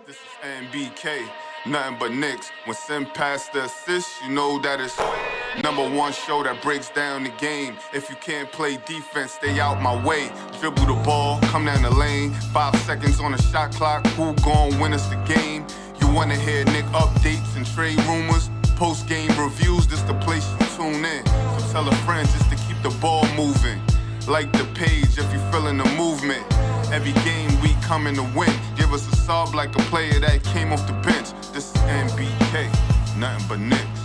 This is NBK, nothing but Knicks. When Sim passed the assist, you know that it's #1 show that breaks down the game. If you can't play defense, stay out my way. Dribble the ball, come down the lane. 5 seconds on the shot clock, who gon' win us the game? You wanna hear Nick updates and trade rumors? Post-game reviews, this the place you tune in. So tell a friend just to keep the ball moving. Like the page if you feeling the movement. Every game we coming to win. Give us a sub like a player that came off the bench. This is NBK, nothing but Knicks.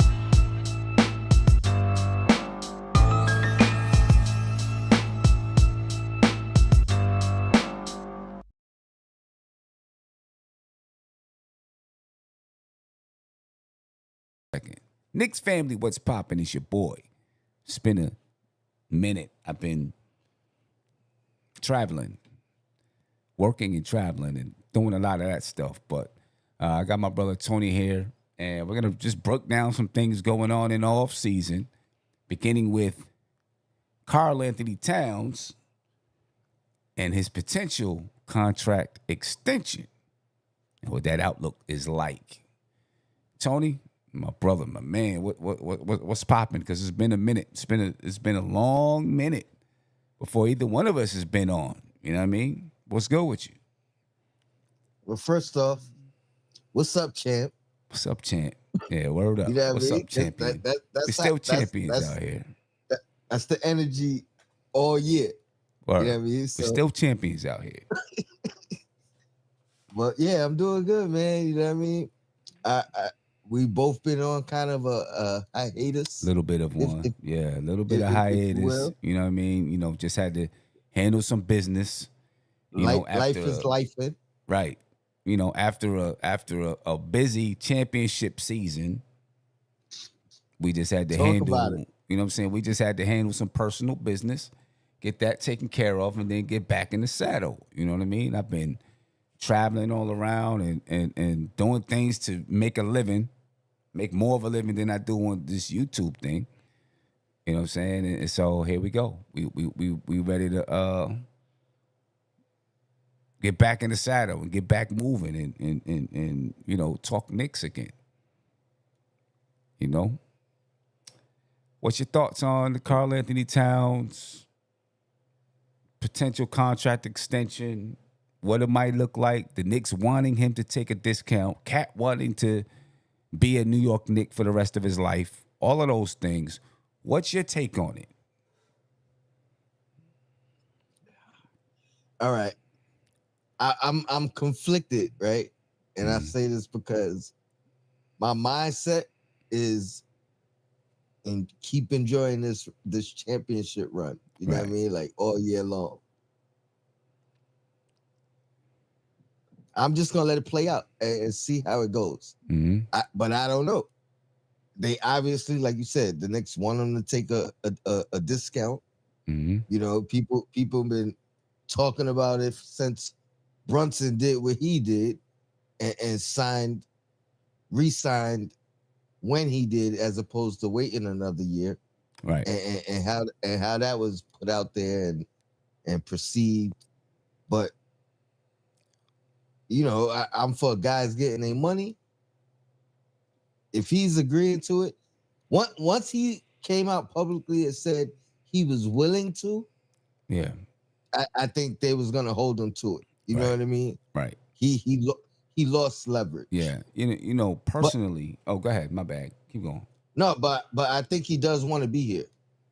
Second. Knicks family, what's poppin'? It's your boy. It's been a minute. I've been traveling, working and traveling and doing a lot of that stuff. But I got my brother Tony here, and we're going to just break down some things going on in the off season, beginning with Karl-Anthony Towns and his potential contract extension and what that outlook is like. Tony, my brother, my man, what's popping? Because it's been a minute. It's been a long minute before either one of us has been on. You know what I mean? What's good with you? Well, first off, what's up, champ? What's up, champ? Yeah, word up. You know what What's I mean? up, champion? We're still champions out here. That's the energy all year. Word. You know what I mean? We're still champions out here. But yeah, I'm doing good, man. You know what I mean? We both been on kind of a hiatus. A little bit of one. A little bit of hiatus. You know what I mean? You know, just had to handle some business. Life is life. Right. You know, after a busy championship season, we just had to handle, you know what I'm saying? We just had to handle some personal business, get that taken care of, and then get back in the saddle. You know what I mean? I've been traveling all around and doing things to make a living, make more of a living than I do on this YouTube thing. You know what I'm saying? And so here we go. We ready to get back in the saddle and get back moving and you know, talk Knicks again. You know? What's your thoughts on the Karl-Anthony Towns potential contract extension? What it might look like? The Knicks wanting him to take a discount. Cat wanting to be a New York Knick for the rest of his life. All of those things. What's your take on it? All right. I'm conflicted, right? And I say this because my mindset is and keep enjoying this championship run. You know what I mean? Like all year long. I'm just gonna let it play out and see how it goes. But I don't know. They obviously, like you said, the Knicks want them to take a discount. You know, people have been talking about it since Brunson did what he did and re-signed when he did, as opposed to waiting another year. Right. And how that was put out there and perceived. But you know, I'm for guys getting their money. If he's agreeing to it, once he came out publicly and said he was willing to, I think they was gonna hold him to it. You know what I mean? Right. He lost leverage. Yeah. You know, personally. Go ahead. My bad. Keep going. No, but I think he does want to be here.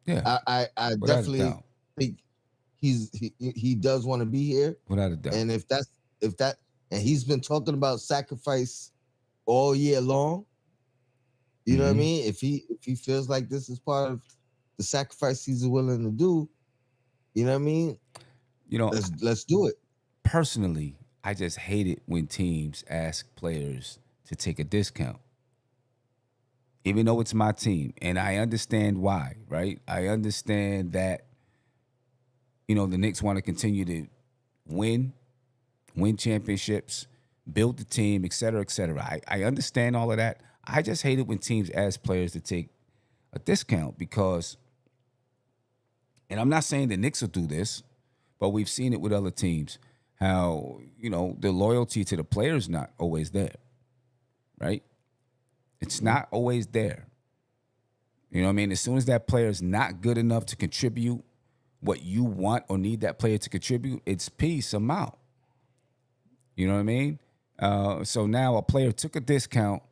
Yeah. I definitely think he does want to be here. Without a doubt. And if that and he's been talking about sacrifice all year long. You know what I mean? If he feels like this is part of the sacrifice he's willing to do, you know what I mean? You know, let's do it. Personally, I just hate it when teams ask players to take a discount. Even though it's my team. And I understand why, right? I understand that, you know, the Knicks want to continue to win championships, build the team, et cetera, et cetera. I understand all of that. I just hate it when teams ask players to take a discount because, and I'm not saying the Knicks will do this, but we've seen it with other teams. how, you know, the loyalty to the player is not always there, right? It's not always there. You know what I mean? As soon as that player is not good enough to contribute what you want or need that player to contribute, it's peace, I'm out. You know what I mean? So now a player took a discount,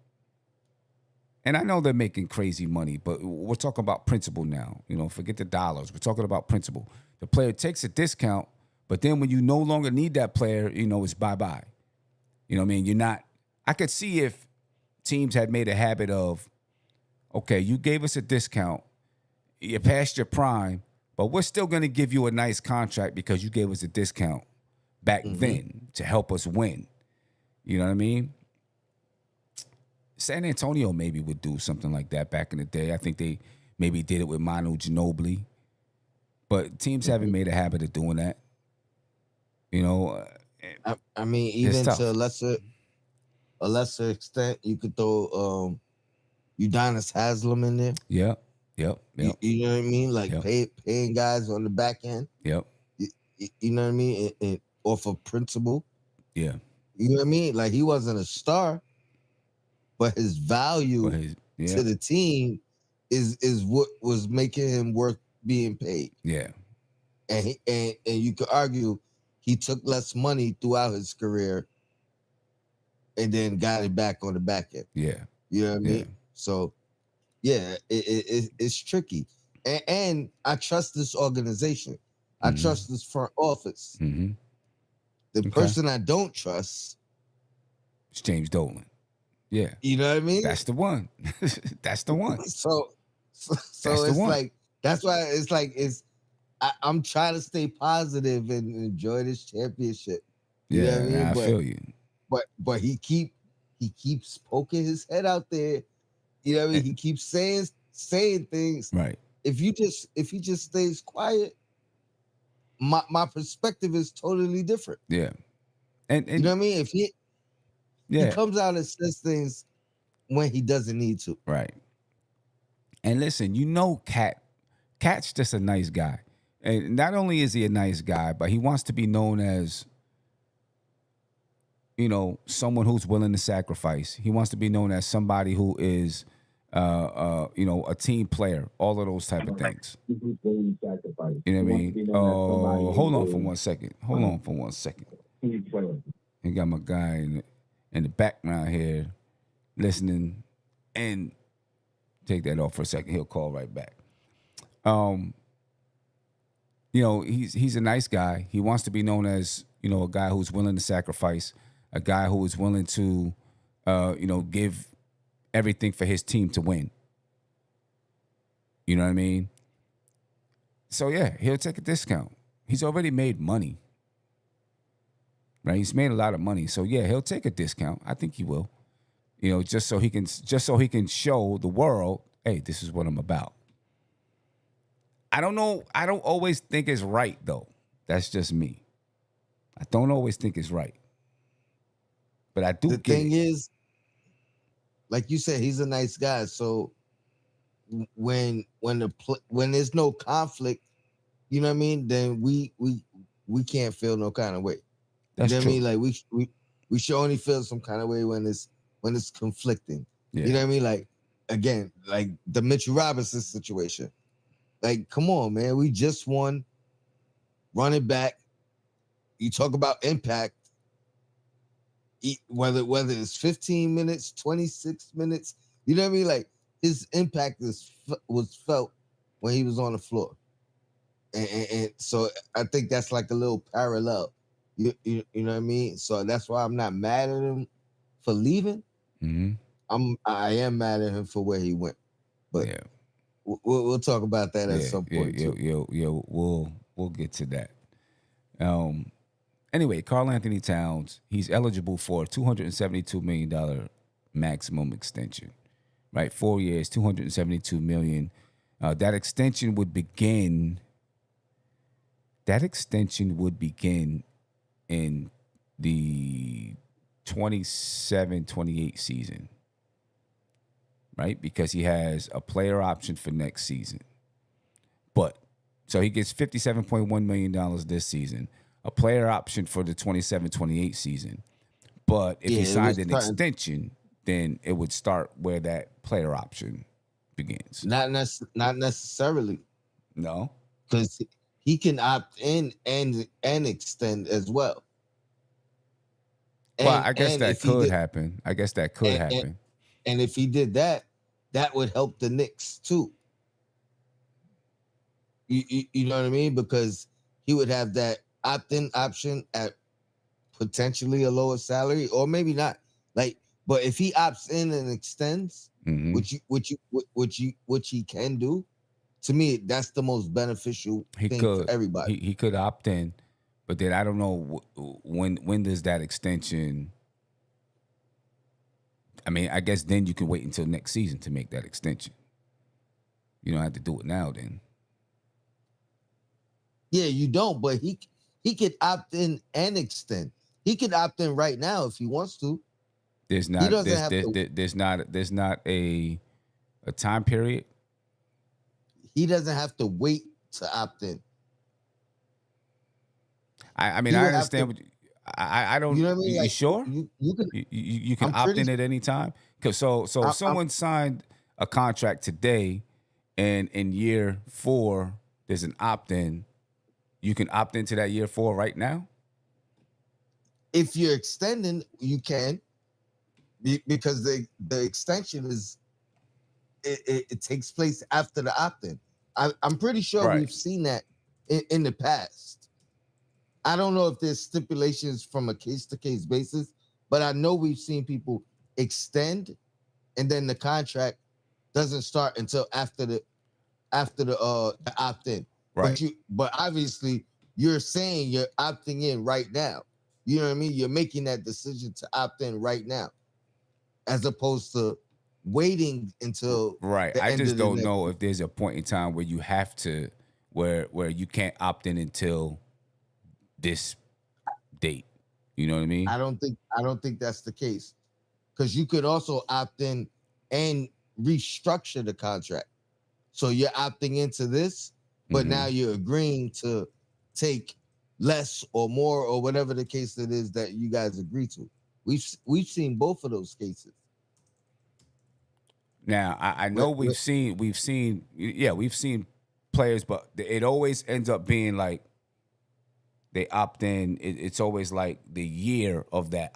and I know they're making crazy money, but we're talking about principle now. You know, forget the dollars. We're talking about principle. The player takes a discount, but then when you no longer need that player, you know, it's bye-bye. You know what I mean? You're not – I could see if teams had made a habit of, okay, you gave us a discount, you passed your prime, but we're still going to give you a nice contract because you gave us a discount back then to help us win. You know what I mean? San Antonio maybe would do something like that back in the day. I think they maybe did it with Manu Ginobili. But teams haven't made a habit of doing that. You know, I mean, it's even tough. to a lesser extent, you could throw Udonis Haslam in there. Yep. You know what I mean? Like paying guys on the back end. Yep. You know what I mean? And off of principle. Yeah. You know what I mean? Like he wasn't a star, but his value to the team is what was making him worth being paid. Yeah. And you could argue he took less money throughout his career and then got it back on the back end. Yeah. You know what I mean? So yeah, it's tricky. And I trust this organization. I trust this front office. The person I don't trust is James Dolan. Yeah. You know what I mean? That's the one. That's the one. So it's like, that's why it's like, I'm trying to stay positive and enjoy this championship. You know what I mean? I feel you. But he keeps poking his head out there. You know what I mean? He keeps saying things. Right. If he just stays quiet, my perspective is totally different. Yeah. And you know what I mean? If he comes out and says things when he doesn't need to. Right. And listen, you know, Cat's just a nice guy. And not only is he a nice guy, but he wants to be known as, you know, someone who's willing to sacrifice. He wants to be known as somebody who is, you know, a team player, all of those type of things. You know what I mean? Oh, hold on for 1 second. You got my guy in the background here listening, and take that off for a second. He'll call right back. You know, he's a nice guy. He wants to be known as, you know, a guy who's willing to sacrifice, a guy who is willing to, you know, give everything for his team to win. You know what I mean? So, yeah, he'll take a discount. He's already made money. Right? He's made a lot of money. So, yeah, he'll take a discount. I think he will. You know, just so he can show the world, hey, this is what I'm about. I don't know. I don't always think it's right, though. That's just me. I don't always think it's right. But I do get it. The thing is, like you said, he's a nice guy. So when there's no conflict, you know what I mean? Then we can't feel no kind of way. That's you know true. what I mean? Like we should only feel some kind of way when it's conflicting. Yeah. You know what I mean? Like, again, like the Mitchell Robinson situation. Like, come on, man. We just won. Running back. You talk about impact. Whether it's 15 minutes, 26 minutes, you know what I mean? Like, his impact was felt when he was on the floor. And so I think that's like a little parallel. You know what I mean? So that's why I'm not mad at him for leaving. I am mad at him for where he went. But yeah. We'll talk about that at some point. We'll get to that. Anyway, Karl-Anthony Towns, he's eligible for a $272 million maximum extension, right? 4 years, $272 million. That extension would begin in the 27-28 season. Right? Because he has a player option for next season. But, so he gets $57.1 million this season, a player option for the 27-28 season. But if he signed an extension, then it would start where that player option begins. Not necessarily. No, because he can opt in and extend as well. Well, I guess that could happen. I guess that could happen. And if he did that, that would help the Knicks too. You know what I mean? Because he would have that opt-in option at potentially a lower salary, or maybe not. Like, but if he opts in and extends, which he can do, to me, that's the most beneficial thing for everybody. He could opt in, but then I don't know when does that extension. I mean, I guess then you can wait until next season to make that extension. You don't have to do it now then. Yeah, you don't, but he could opt in and extend. He could opt in right now if he wants to. There's not a time period. He doesn't have to wait to opt in. I mean, I understand what I don't. You know what I mean? You sure? You can opt in at any time. Because so if someone signed a contract today, and in year 4 there's an opt in, you can opt into that year 4 right now. If you're extending, you can, because the extension is it takes place after the opt in. I'm pretty sure we've seen that in the past. I don't know if there's stipulations from a case-to-case basis, but I know we've seen people extend, and then the contract doesn't start until after the opt-in. Right. But obviously, you're saying you're opting in right now. You know what I mean? You're making that decision to opt in right now, as opposed to waiting until right. I just don't know if there's a point in time where you have to, where you can't opt in until this date. You know what I mean? I don't think that's the case, because you could also opt in and restructure the contract. So you're opting into this, but now you're agreeing to take less or more or whatever the case it is that you guys agree to. We've seen both of those cases. Now I know we've seen players, but it always ends up being like they opt in. It's always like the year of that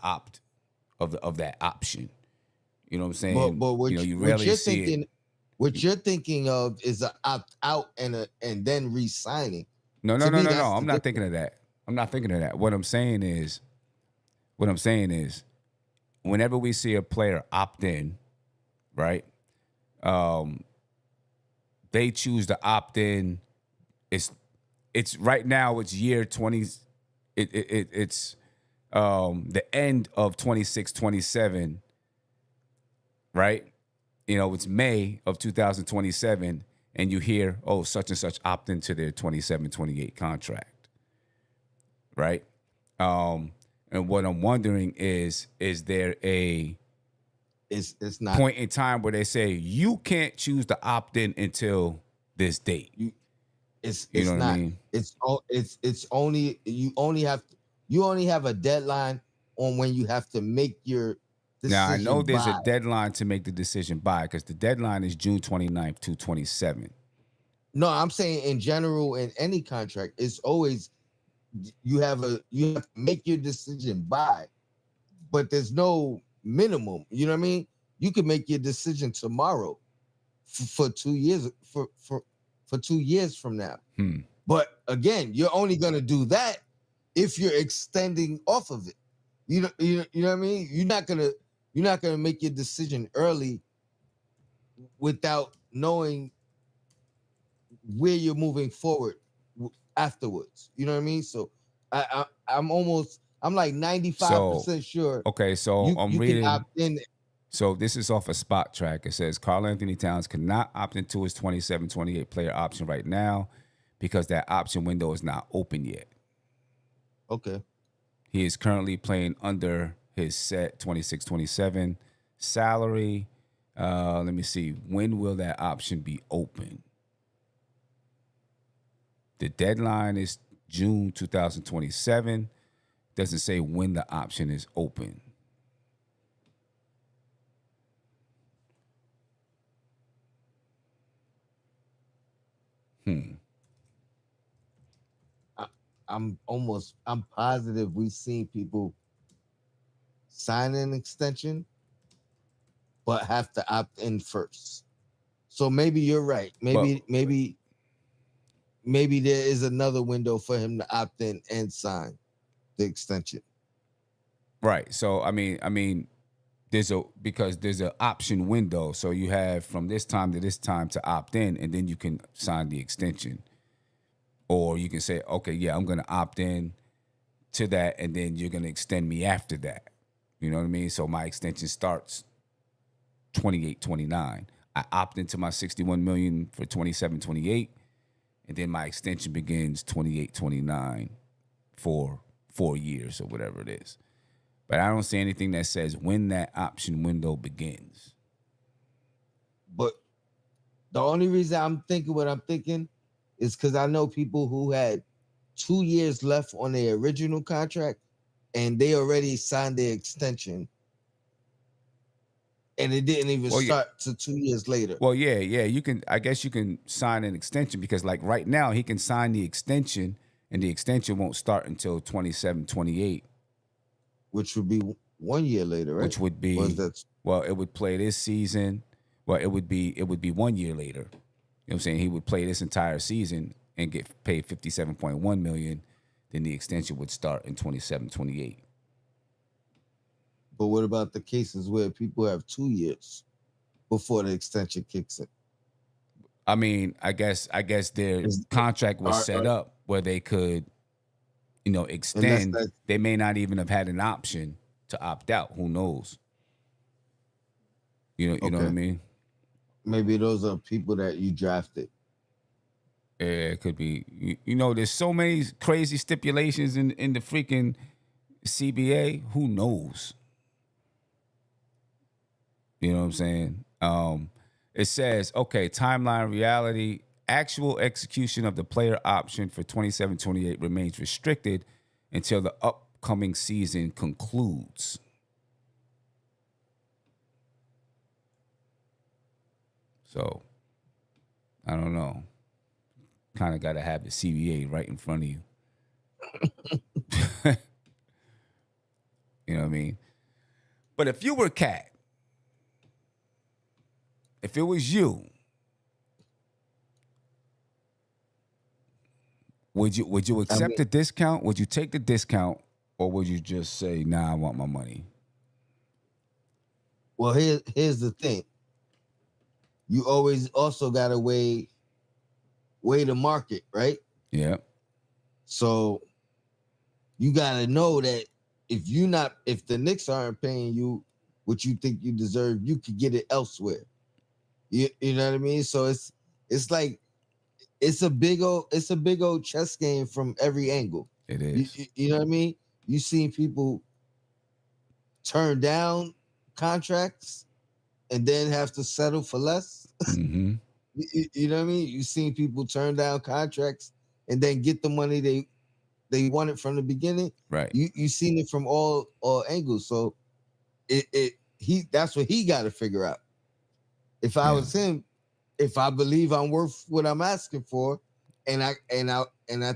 of that option. You know what I'm saying? But you rarely see it. What you're thinking of is an opt out and then re-signing. No. I'm not thinking of that. What I'm saying is, whenever we see a player opt in, right? They choose to opt in. It's right now. It's year 20. It's the end of 26-27, right? It's May of 2027, and you hear, oh, such and such opt into their 27-28 contract, right? And what I'm wondering is there it's not point in time where they say you can't choose to opt in until this date? It's not. I mean? It's only you only have a deadline on when you have to make your decision. Now I know there's a deadline to make the decision by, because the deadline is June 29th to 27. No, I'm saying in general, in any contract, it's always you have to make your decision by, but there's no minimum. You know what I mean? You can make your decision tomorrow for 2 years for 2 years from now. But again, you're only gonna do that if you're extending off of it. You know what I mean? You're not gonna make your decision early without knowing where you're moving forward afterwards. You know what I mean? So I'm like 95% sure. Okay, so I'm reading. Can opt in. So this is off a Spot Track. It says Karl-Anthony Towns cannot opt into his 27-28 player option right now because that option window is not open yet. Okay. He is currently playing under his set 26-27 salary. Let me see. When will that option be open? The deadline is June 2027. Doesn't say when the option is open. I'm positive we've seen people sign an extension, but have to opt in first. So maybe you're right. Maybe there is another window for him to opt in and sign the extension. Right. So there's an option window. So you have from this time to this time to opt in, and then you can sign the extension. Or you can say, okay, yeah, I'm going to opt in to that, and then you're going to extend me after that. You know what I mean? So my extension starts 28-29. I opt into my $61 million for 27-28, and then my extension begins 28-29 for 4 years or whatever it is. But I don't see anything that says when that option window begins. But the only reason I'm thinking what I'm thinking is because I know people who had 2 years left on their original contract and they already signed their extension, and it didn't even start to 2 years later. Well, yeah. I guess you can sign an extension because like right now he can sign the extension and the extension won't start until 27-28. Which would be 1 year later, right? Which would be, well, it would play this season. Well, it would be 1 year later. You know what I'm saying? He would play this entire season and get paid $57.1 million. Then the extension would start in 27-28. But what about the cases where people have 2 years before the extension kicks in? I mean, I guess their contract was set up where they could, extend. They may not even have had an option to opt out. Who knows? You know what I mean? Maybe those are people that you drafted. Yeah, it could be. There's so many crazy stipulations in the freaking CBA. Who knows? You know what I'm saying? It says, okay, timeline reality, actual execution of the player option for 27-28 remains restricted until the upcoming season concludes. So, I don't know. Kind of got to have the CBA right in front of you. You know what I mean? But if you were Cat, if it was you, would you accept the discount? Would you take the discount, or would you just say, "Nah, I want my money"? Well, here's the thing. You always also gotta weigh the market, right? Yeah. So you gotta know that if the Knicks aren't paying you what you think you deserve, you could get it elsewhere. You know what I mean? So it's like it's a big old chess game from every angle. It is. You know what I mean? You seen people turn down contracts and then have to settle for less. Mm-hmm. You know what I mean? You seen people turn down contracts and then get the money they wanted from the beginning. Right. You seen it from all angles. So that's what he got to figure out. If I was him, if I believe I'm worth what I'm asking for, and I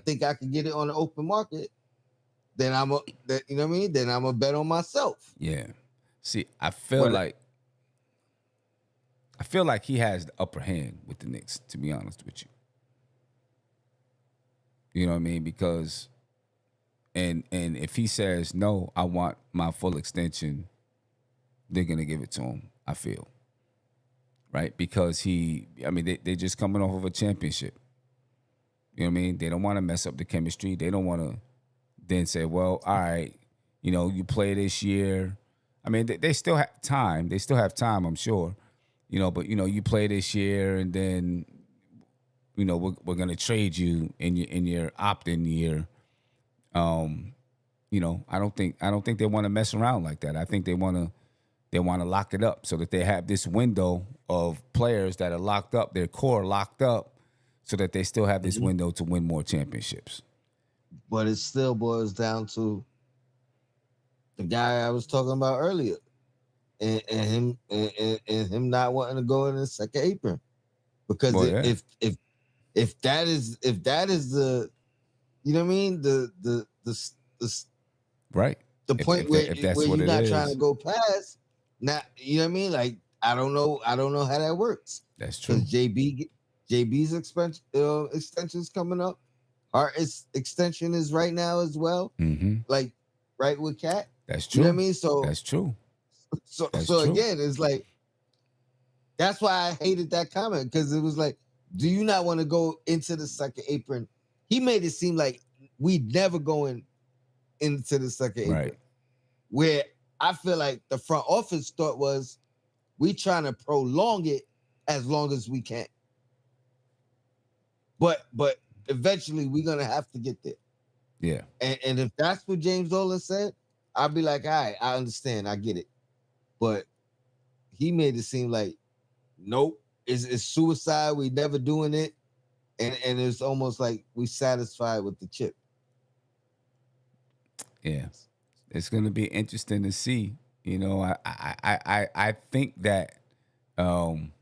think I can get it on the open market, then you know what I mean? Then I'm a bet on myself. Yeah. See, I feel like he has the upper hand with the Knicks, to be honest with you. You know what I mean? Because and if he says no, I want my full extension, they're gonna give it to him, I feel. Right? Because they just coming off of a championship. You know what I mean? They don't want to mess up the chemistry. They don't want to then say, well, all right, you play this year. I mean, they still have time. They still have time, I'm sure. But you play this year, and then, we're gonna trade you in your opt-in year. I don't think they want to mess around like that. I think they want to lock it up so that they have this window of players that are locked up, their core locked up, so that they still have this window to win more championships. but it still boils down to the guy I was talking about earlier, and him not wanting to go in the second apron. Because Well, yeah, if that is the, you know what I mean, the right. the If point if that's where what you're it not trying to is, go past, not, you know what I mean, like I don't know how that works, that's true. because JB's extension is coming up. Hart extension is right now as well, Mm-hmm. like right with Cat. That's You know what I true. mean? So That's true. That's so true. again, it's like, that's why I hated that comment, because it was like, do you not want to go into the second apron? He made it seem like we never going into the second Right. apron. Where I feel like the front office thought was, we trying to prolong it as long as we can. But eventually we're gonna have to get there. Yeah. And if that's what James Dolan said, I'll be like, all right, I understand, I get it. But he made it seem like, nope, it's suicide. We never doing it. And it's almost like we satisfied with the chip. Yeah. It's going to be interesting to see. You know, I think that um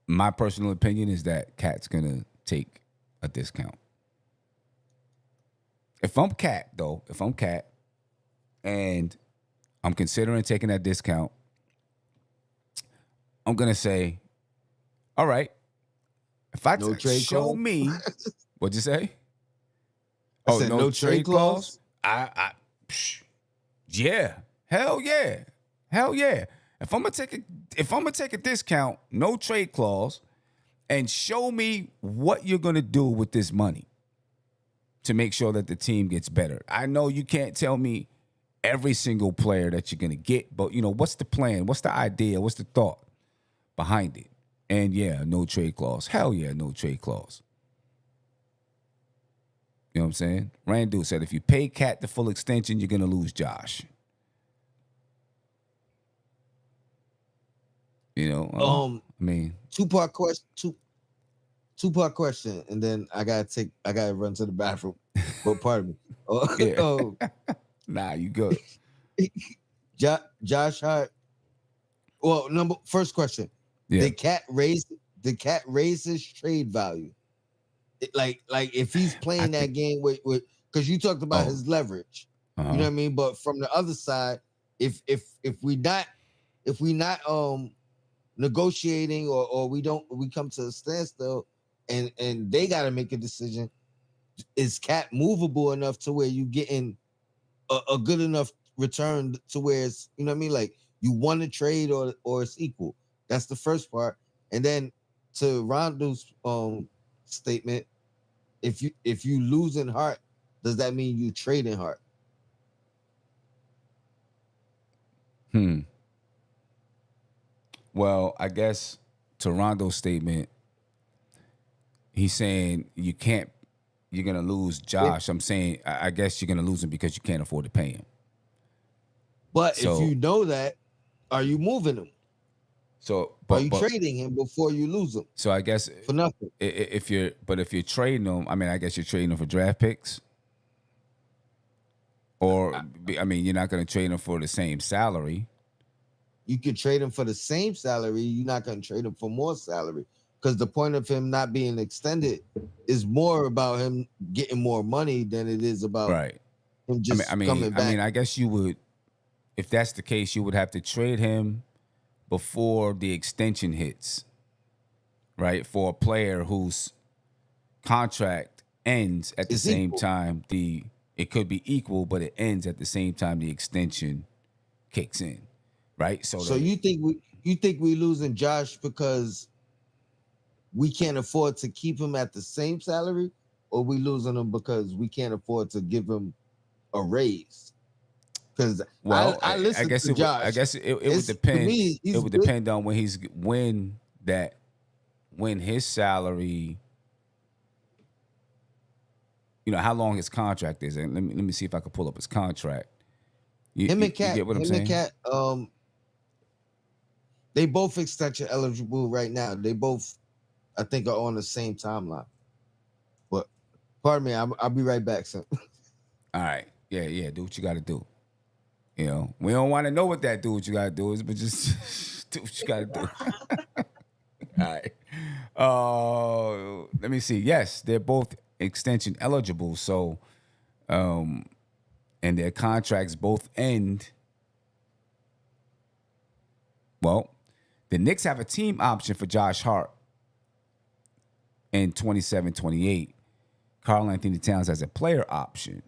my personal opinion is that Cat's going to take a discount. If I'm Cat though, if I'm Cat and I'm considering taking that discount, I'm going to say, all right, if No trade show clause. me, what'd you say? I Oh, said no no trade trade clause? clause. Psh, yeah. Hell yeah. Hell yeah. If I'm gonna take a discount, no trade clause, and show me what you're gonna do with this money to make sure that the team gets better. I know you can't tell me every single player that you're gonna get, but you know, what's the plan? What's the idea? What's the thought behind it? And yeah, no trade clause. Hell yeah, no trade clause. You know what I'm saying? Randall said if you pay Cat the full extension, you're gonna lose Josh. You know, I mean, Two-part question, two-part question, and then I gotta run to the bathroom. But pardon me. yeah. Oh, Nah, you good. Josh Hart. Well, first question. Yeah. Did Cat raise his trade value? Like if he's I playing that think. game with, because you talked about Oh. his leverage. You know Uh-huh. what I mean? But from the other side, if we not negotiating, or we come to a standstill, and they got to make a decision, is Cat movable enough to where you getting a good enough return to where it's, you know what I mean, like you want to trade, or it's equal. That's the first part. And then to Rondo's statement, if you losing Hart, does that mean you trading Hart? Well, I guess to Rondo's statement, he's saying you can't. You're gonna lose If, Josh. I'm saying I guess you're gonna lose him because you can't afford to pay him. but if So you know that, are you moving him? so Are but you but trading him before you lose him so I guess for nothing? if you're trading him, I mean I guess you're trading him for draft picks, or I mean you're not gonna trade him for the same salary. You could trade him for the same salary. You're not going to trade him for more salary, because the point of him not being extended is more about him getting more money than it is about Right. him I mean, I just mean, coming I back. mean, I guess you would, if that's the case, you would have to trade him before the extension hits, right? For a player whose contract ends at the It's same equal. time it could be equal, but it ends at the same time the extension kicks in, right? So So that you think we losing Josh because we can't afford to keep him at the same salary, or we losing him because we can't afford to give him a raise? Because well, I I listened guess to it would. I Josh. guess it would It's, to depend. me, It he's would good. depend on when his salary. You know how long his contract is, and let me see if I can pull up his contract. You get what I'm Him and saying? Cat, they both extension eligible right now. They both, I think, are on the same timeline. But Pardon me. I'll be right back, son. All right. Yeah. Do what you got to do. You know, we don't want to know what that do what you got to do is, but just do what you got to do. All right. Let me see. Yes, they're both extension eligible. So, and their contracts both end. Well, the Knicks have a team option for Josh Hart in 27-28. Karl-Anthony Towns has a player option.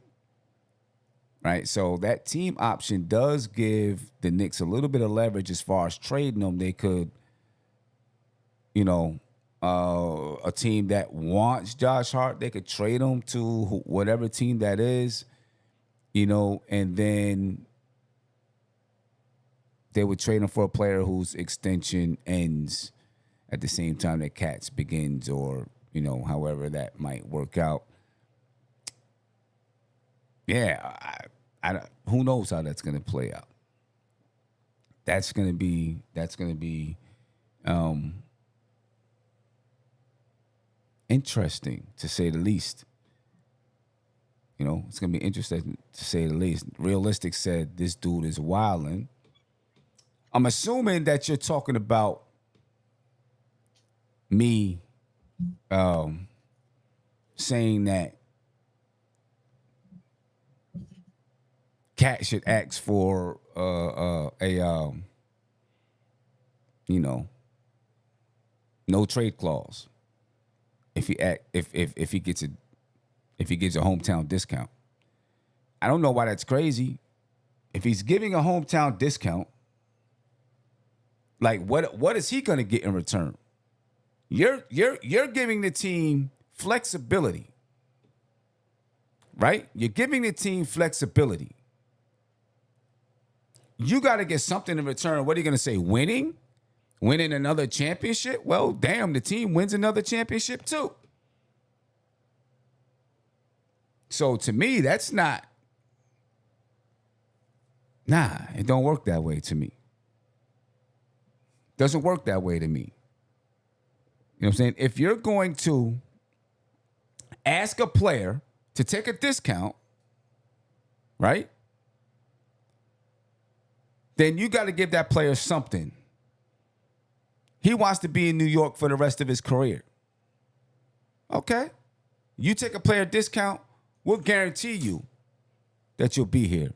Right? So that team option does give the Knicks a little bit of leverage as far as trading them. They could, a team that wants Josh Hart, they could trade him to whatever team that is, and then they would trade him for a player whose extension ends at the same time that Cats begins, or, however that might work out. Yeah, who knows how that's going to play out. That's going to be interesting, to say the least. It's going to be interesting, to say the least. Realistic said this dude is wilding. I'm assuming that you're talking about me saying that Cat should ask for no trade clause if he gets a hometown discount. I don't know why that's crazy. If he's giving a hometown discount, like what is he going to get in return? You're giving the team flexibility, right? You're giving the team flexibility. You got to get something in return. What are you going to say? Winning another championship? Well, damn, the team wins another championship too. So to me, that's not. Nah, it don't work that way to me. Doesn't work that way to me. You know what I'm saying? If you're going to ask a player to take a discount, right? Then you got to give that player something. He wants to be in New York for the rest of his career. Okay. You take a player discount, we'll guarantee you that you'll be here.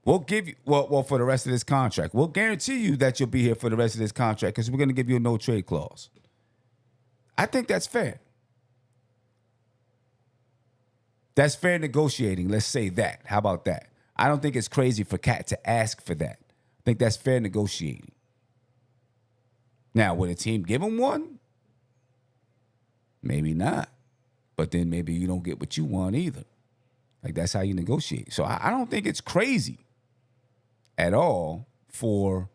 We'll give you, well, for the rest of this contract. We'll guarantee you that you'll be here for the rest of this contract because we're going to give you a no trade clause. I think that's fair. That's fair negotiating. Let's say that. How about that? I don't think it's crazy for Cat to ask for that. I think that's fair negotiating. Now, would a team give him one? Maybe not. But then maybe you don't get what you want either. Like, that's how you negotiate. So I don't think it's crazy at all for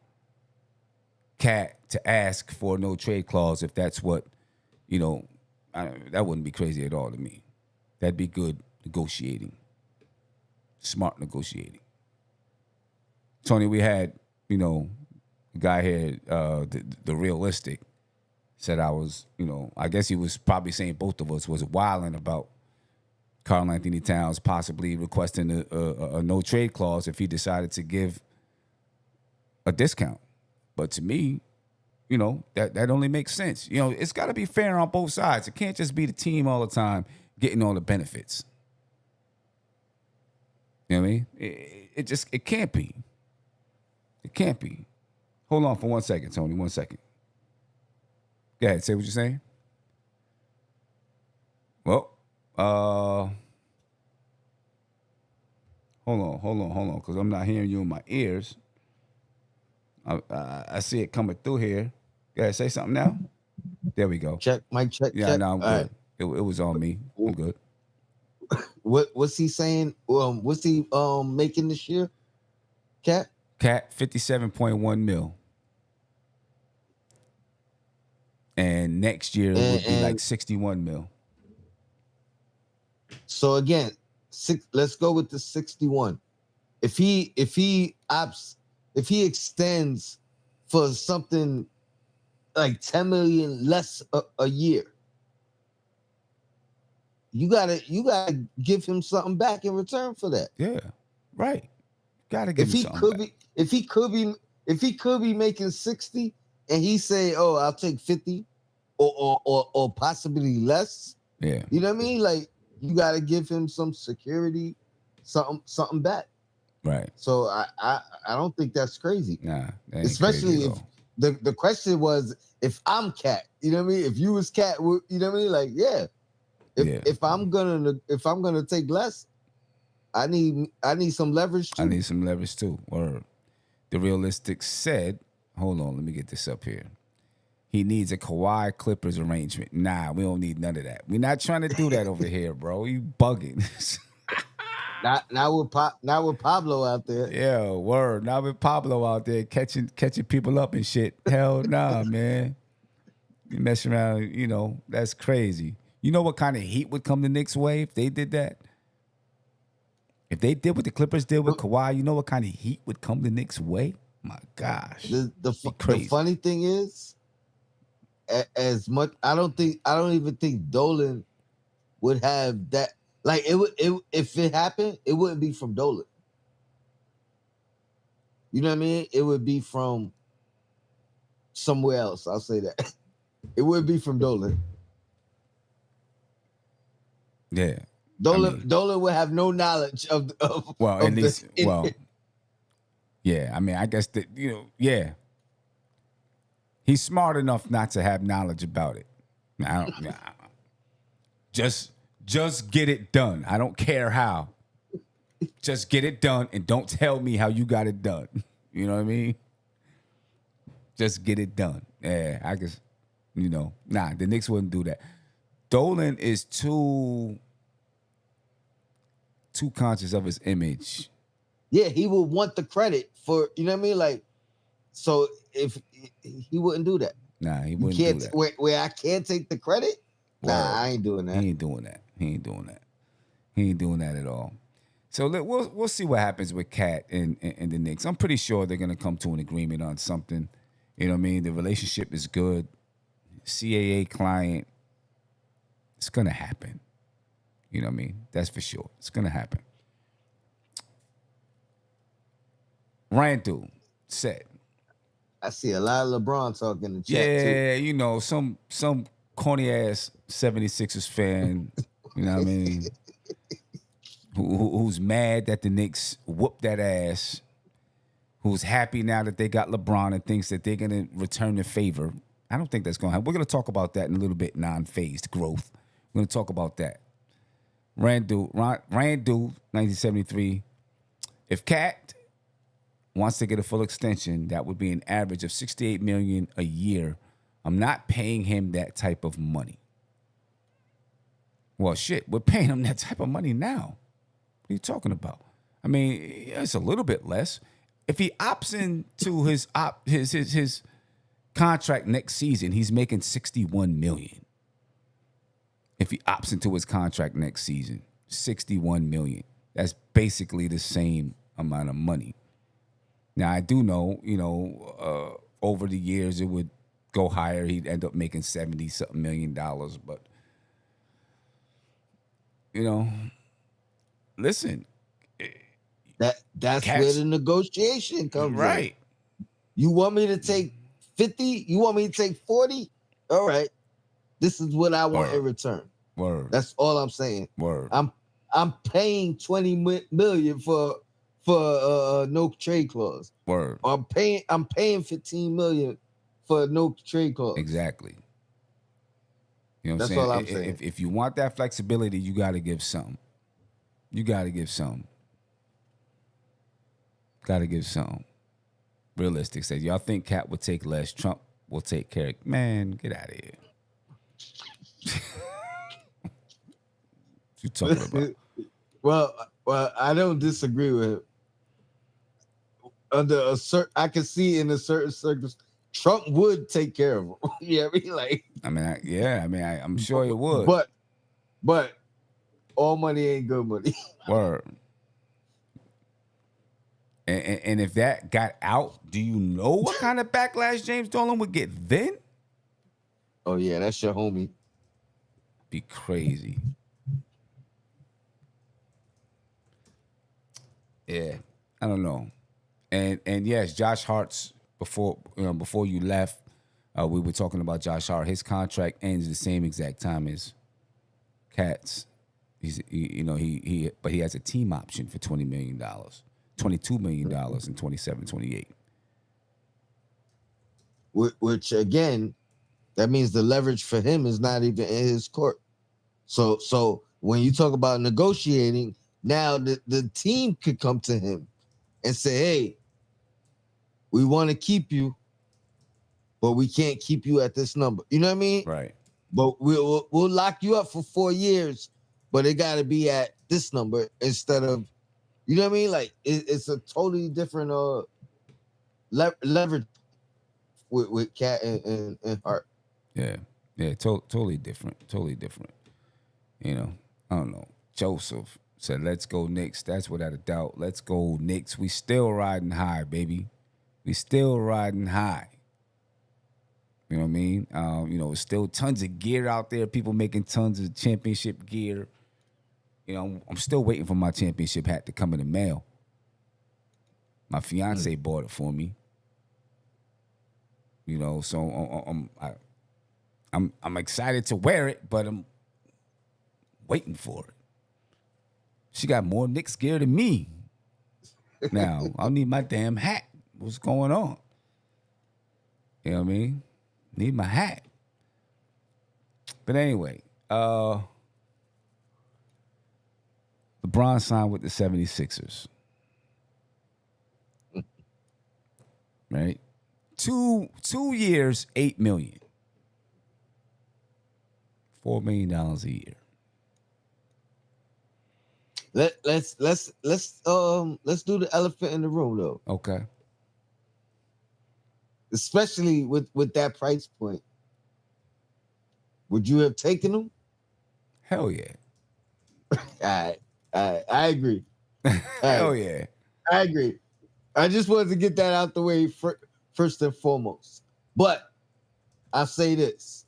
Cat to ask for no trade clause if that's what, that wouldn't be crazy at all to me. That'd be good negotiating. Smart negotiating. Tony, we had, a guy here, the realistic, said I was, I guess he was probably saying both of us was wilding about Karl-Anthony Towns possibly requesting a no trade clause if he decided to give a discount. But to me, that only makes sense. It's got to be fair on both sides. It can't just be the team all the time getting all the benefits. You know what I mean? It can't be. It can't be. Hold on for 1 second, Tony. 1 second. Go ahead. Say what you're saying. Well, hold on, because I'm not hearing you in my ears. I see it coming through here. Go ahead. Say something now. There we go. Check. Mic check. Yeah, check. no, I'm All good. Right. It was on me. I'm good. What's he saying? What's he making this year? Cat 57.1 mil. And next year it would be like 61 mil. So again, let's go with the 61. If he extends for something like 10 million less a year, you gotta give him something back in return for that. Yeah, right. Gotta give him something back. If he could be making 60 and he say, "Oh, I'll take 50 or possibly less." Yeah. You know what I mean? Like you got to give him some security, something back. Right. So I don't think that's crazy. Nah, that ain't especially crazy if the question was if I'm Cat. You know what I mean? If you was Cat, you know what I mean? Like if I'm gonna take less, I need some leverage too. I need some leverage too. Or the realistic said, hold on, let me get this up here. He needs a Kawhi Clippers arrangement. Nah, we don't need none of that. We're not trying to do that over here, bro. You bugging. Not with Pablo out there. Yeah, word. Not with Pablo out there catching people up and shit. Hell nah, man. You mess around, that's crazy. You know what kind of heat would come the Knicks' way if they did that? If they did what the Clippers did with Kawhi, you know what kind of heat would come the Knicks' way? My gosh. The funny thing is, as much I don't even think Dolan would have that. Like if it happened, it wouldn't be from Dolan. You know what I mean? It would be from somewhere else. I'll say that. It would be from Dolan. Yeah. Dolan would have no knowledge of well, of at least yeah. I mean, I guess that yeah. He's smart enough not to have knowledge about it. Just get it done. I don't care how. Just get it done and don't tell me how you got it done. You know what I mean? Just get it done. Yeah, I guess, the Knicks wouldn't do that. Dolan is too conscious of his image. Yeah, he would want the credit for, you know what I mean? Like, so if he wouldn't do that. Nah, he wouldn't do that. Where I can't take the credit? Nah, I ain't doing that. He ain't doing that at all. So we'll see what happens with Cat and the Knicks. I'm pretty sure they're gonna come to an agreement on something. You know what I mean? The relationship is good. CAA client. It's gonna happen. You know what I mean? That's for sure. It's gonna happen. Randall said. I see a lot of LeBron talk in the chat too. Yeah, some corny ass 76ers fan, you know what I mean? Who's mad that the Knicks whooped that ass, who's happy now that they got LeBron and thinks that they're going to return the favor. I don't think that's going to happen. We're going to talk about that in a little bit, non-phased growth. We're going to talk about that. Randall, 1973, if Cat wants to get a full extension, that would be an average of $68 million a year. I'm not paying him that type of money. Well, shit, we're paying him that type of money now. What are you talking about? I mean, it's a little bit less. If he opts into his contract next season, he's making $61 million. If he opts into his contract next season, $61 million. That's basically the same amount of money. Now, I do know, over the years it would go higher. He'd end up making $70-something million. But, listen. That's where the negotiation comes in. Right. You want me to take 50? You want me to take 40? All right. This is what I want in return. Word. That's all I'm saying. Word. I'm paying $20 million for no trade clause. Word. I'm paying $15 million for no trade clause. Exactly. You know what That's I'm saying? all I'm saying. If you want that flexibility, you got to give something. Got to give something. Realistic says, y'all think Cat would take less? Trump will take care of. Man, get out of here. What you talking about? Well, I don't disagree with him. Under a certain, I can see in a certain circumstance, Trump would take care of him. Yeah, I mean, I'm sure it would. But all money ain't good money. Word. And if that got out, do you know what kind of backlash James Dolan would get then? Oh yeah, that's your homie. Be crazy. Yeah, I don't know. And yes, Josh Hart's before you left, we were talking about Josh Hart. His contract ends the same exact time as Cat's. But he has a team option for $20 million, $22 million in 27, 28. Which again, that means the leverage for him is not even in his court. So when you talk about negotiating, now the team could come to him and say, hey, we want to keep you, but we can't keep you at this number. You know what I mean? Right. But we'll lock you up for 4 years, but it got to be at this number instead of, you know what I mean? Like it's a totally different leverage with Cat and Hart. Yeah. Yeah. Totally different. Totally different. You know, I don't know. Joseph said, let's go Knicks. That's without a doubt. Let's go Knicks. We still riding high, baby. We still riding high. You know what I mean? There's still tons of gear out there. People making tons of championship gear. You know, I'm still waiting for my championship hat to come in the mail. My fiance bought it for me. You know, so I'm excited to wear it, but I'm waiting for it. She got more Knicks gear than me. Now, I'll need my damn hat. What's going on? You know what I mean? Need my hat. But anyway, LeBron signed with the 76ers. Right? 2 years, $8 million. $4 million a year. Let's do the elephant in the room though. Okay. Especially with that price point. Would you have taken him? Hell yeah. I agree. Hell yeah. I agree. I just wanted to get that out the way first and foremost. But I'll say this.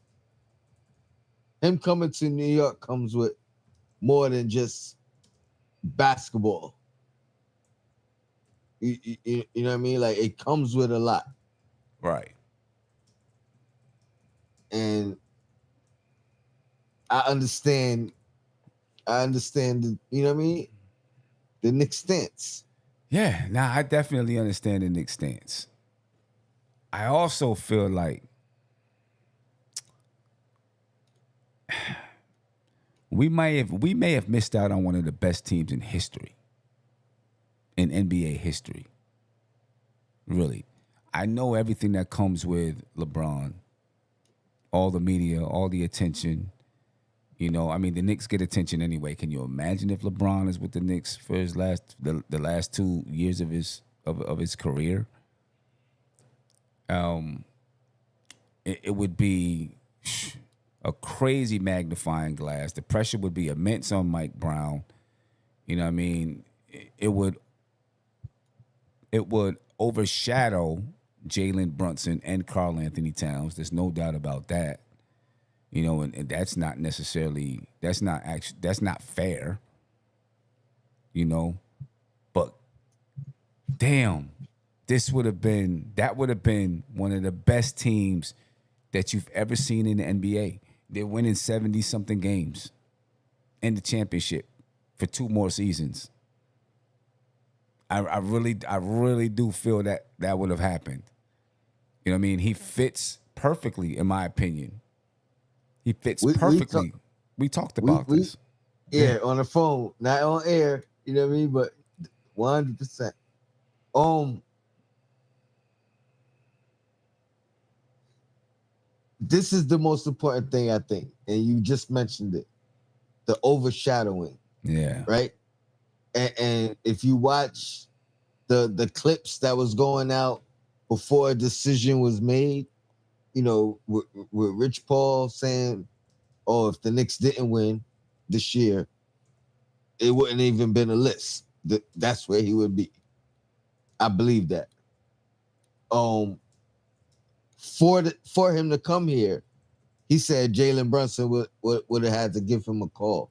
Him coming to New York comes with more than just basketball. You know what I mean? Like, it comes with a lot. Right. And I understand the, you know what I mean? The Knicks stance. Yeah, now I definitely understand the Knicks stance. I also feel like we may have missed out on one of the best teams in history. In NBA history. Really. I know everything that comes with LeBron. All the media, all the attention. You know, I mean, the Knicks get attention anyway. Can you imagine if LeBron is with the Knicks for his the last 2 years of his career? It would be a crazy magnifying glass. The pressure would be immense on Mike Brown. You know what I mean? It would overshadow Jalen Brunson and Karl-Anthony Towns. There's no doubt about that. You know, and that's not fair. You know, but damn, that would have been one of the best teams that you've ever seen in the NBA. They're winning 70-something games in the championship for 2 more seasons. I really do feel that would have happened. You know what I mean? He fits perfectly, in my opinion. He fits perfectly. We talked about this. Yeah, on the phone, not on air. You know what I mean? But 100%. This is the most important thing, I think, and you just mentioned it: the overshadowing. Yeah. Right. And if you watch the clips that was going out before a decision was made, you know, with Rich Paul saying, "Oh, if the Knicks didn't win this year, it wouldn't even been a list." That's where he would be. I believe that. For him to come here, he said Jalen Brunson would have had to give him a call,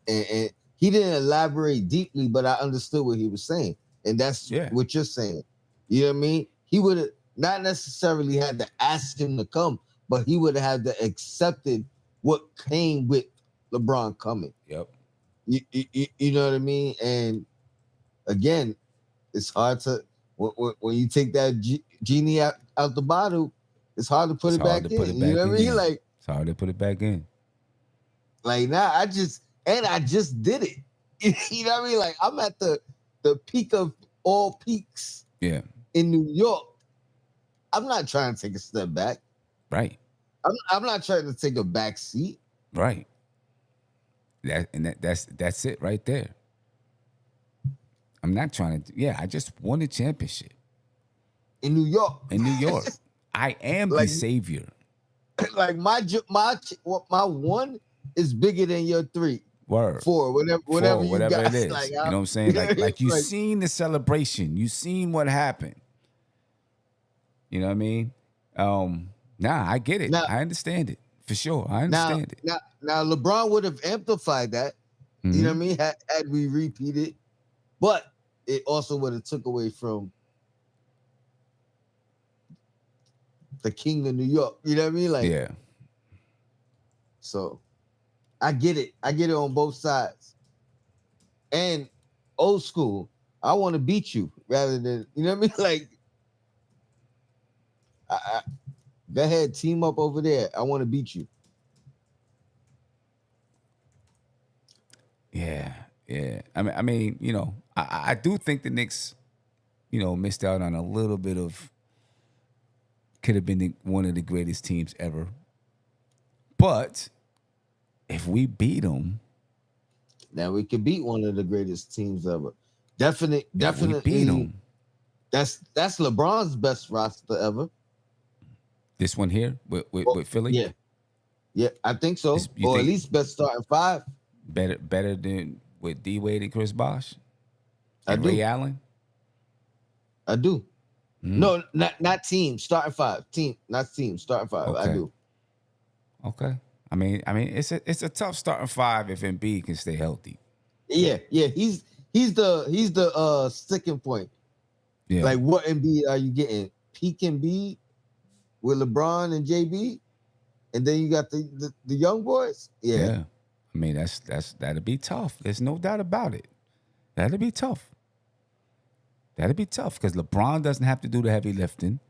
and he didn't elaborate deeply, but I understood what he was saying. And that's what you're saying. You know what I mean? He would have not necessarily had to ask him to come, but he would have had to accepted what came with LeBron coming. Yep. You know what I mean? And again, it's hard to when you take that genie out the bottle, it's hard to put it back in. You know what I mean? Like, it's hard to put it back in. Like now, I just did it. You know what I mean? Like I'm at the peak of all peaks. Yeah. In New York, I'm not trying to take a step back. Right. I'm not trying to take a back seat. Right. That's it right there. I'm not trying to. Yeah, I just won a championship in New York. I am the savior. Like my one is bigger than your 3. Word. 4, whatever you got. It is. Like, you know what I'm saying? Like you seen the celebration. You seen what happened. You know what I mean? I get it. I understand it. For sure. I understand it. Now LeBron would have amplified that. Mm-hmm. You know what I mean? Had we repeated. But it also would have took away from the king of New York. You know what I mean? Like, yeah. So I get it. I get it on both sides. And old school, I want to beat you rather than, you know what I mean? Like, go ahead, team up over there. I want to beat you. Yeah. Yeah. I mean, you know, I do think the Knicks, you know, missed out on a little bit of, could have been one of the greatest teams ever. But if we beat them, now we could beat one of the greatest teams ever. Definitely beat them. That's LeBron's best roster ever. This one here with Philly? Yeah, I think so. Or at least best starting 5. Better than with D Wade and Chris Bosh? And Ray Allen? I do. No, not team, starting 5. Team, not team, starting 5. Okay. I do. Okay. I mean, it's a tough starting 5 if Embiid can stay healthy. Yeah. He's the sticking point. Yeah. Like, what Embiid are you getting? Peak Embiid with LeBron and JB, and then you got the young boys. Yeah. I mean, that'd be tough. There's no doubt about it. That'd be tough. Because LeBron doesn't have to do the heavy lifting.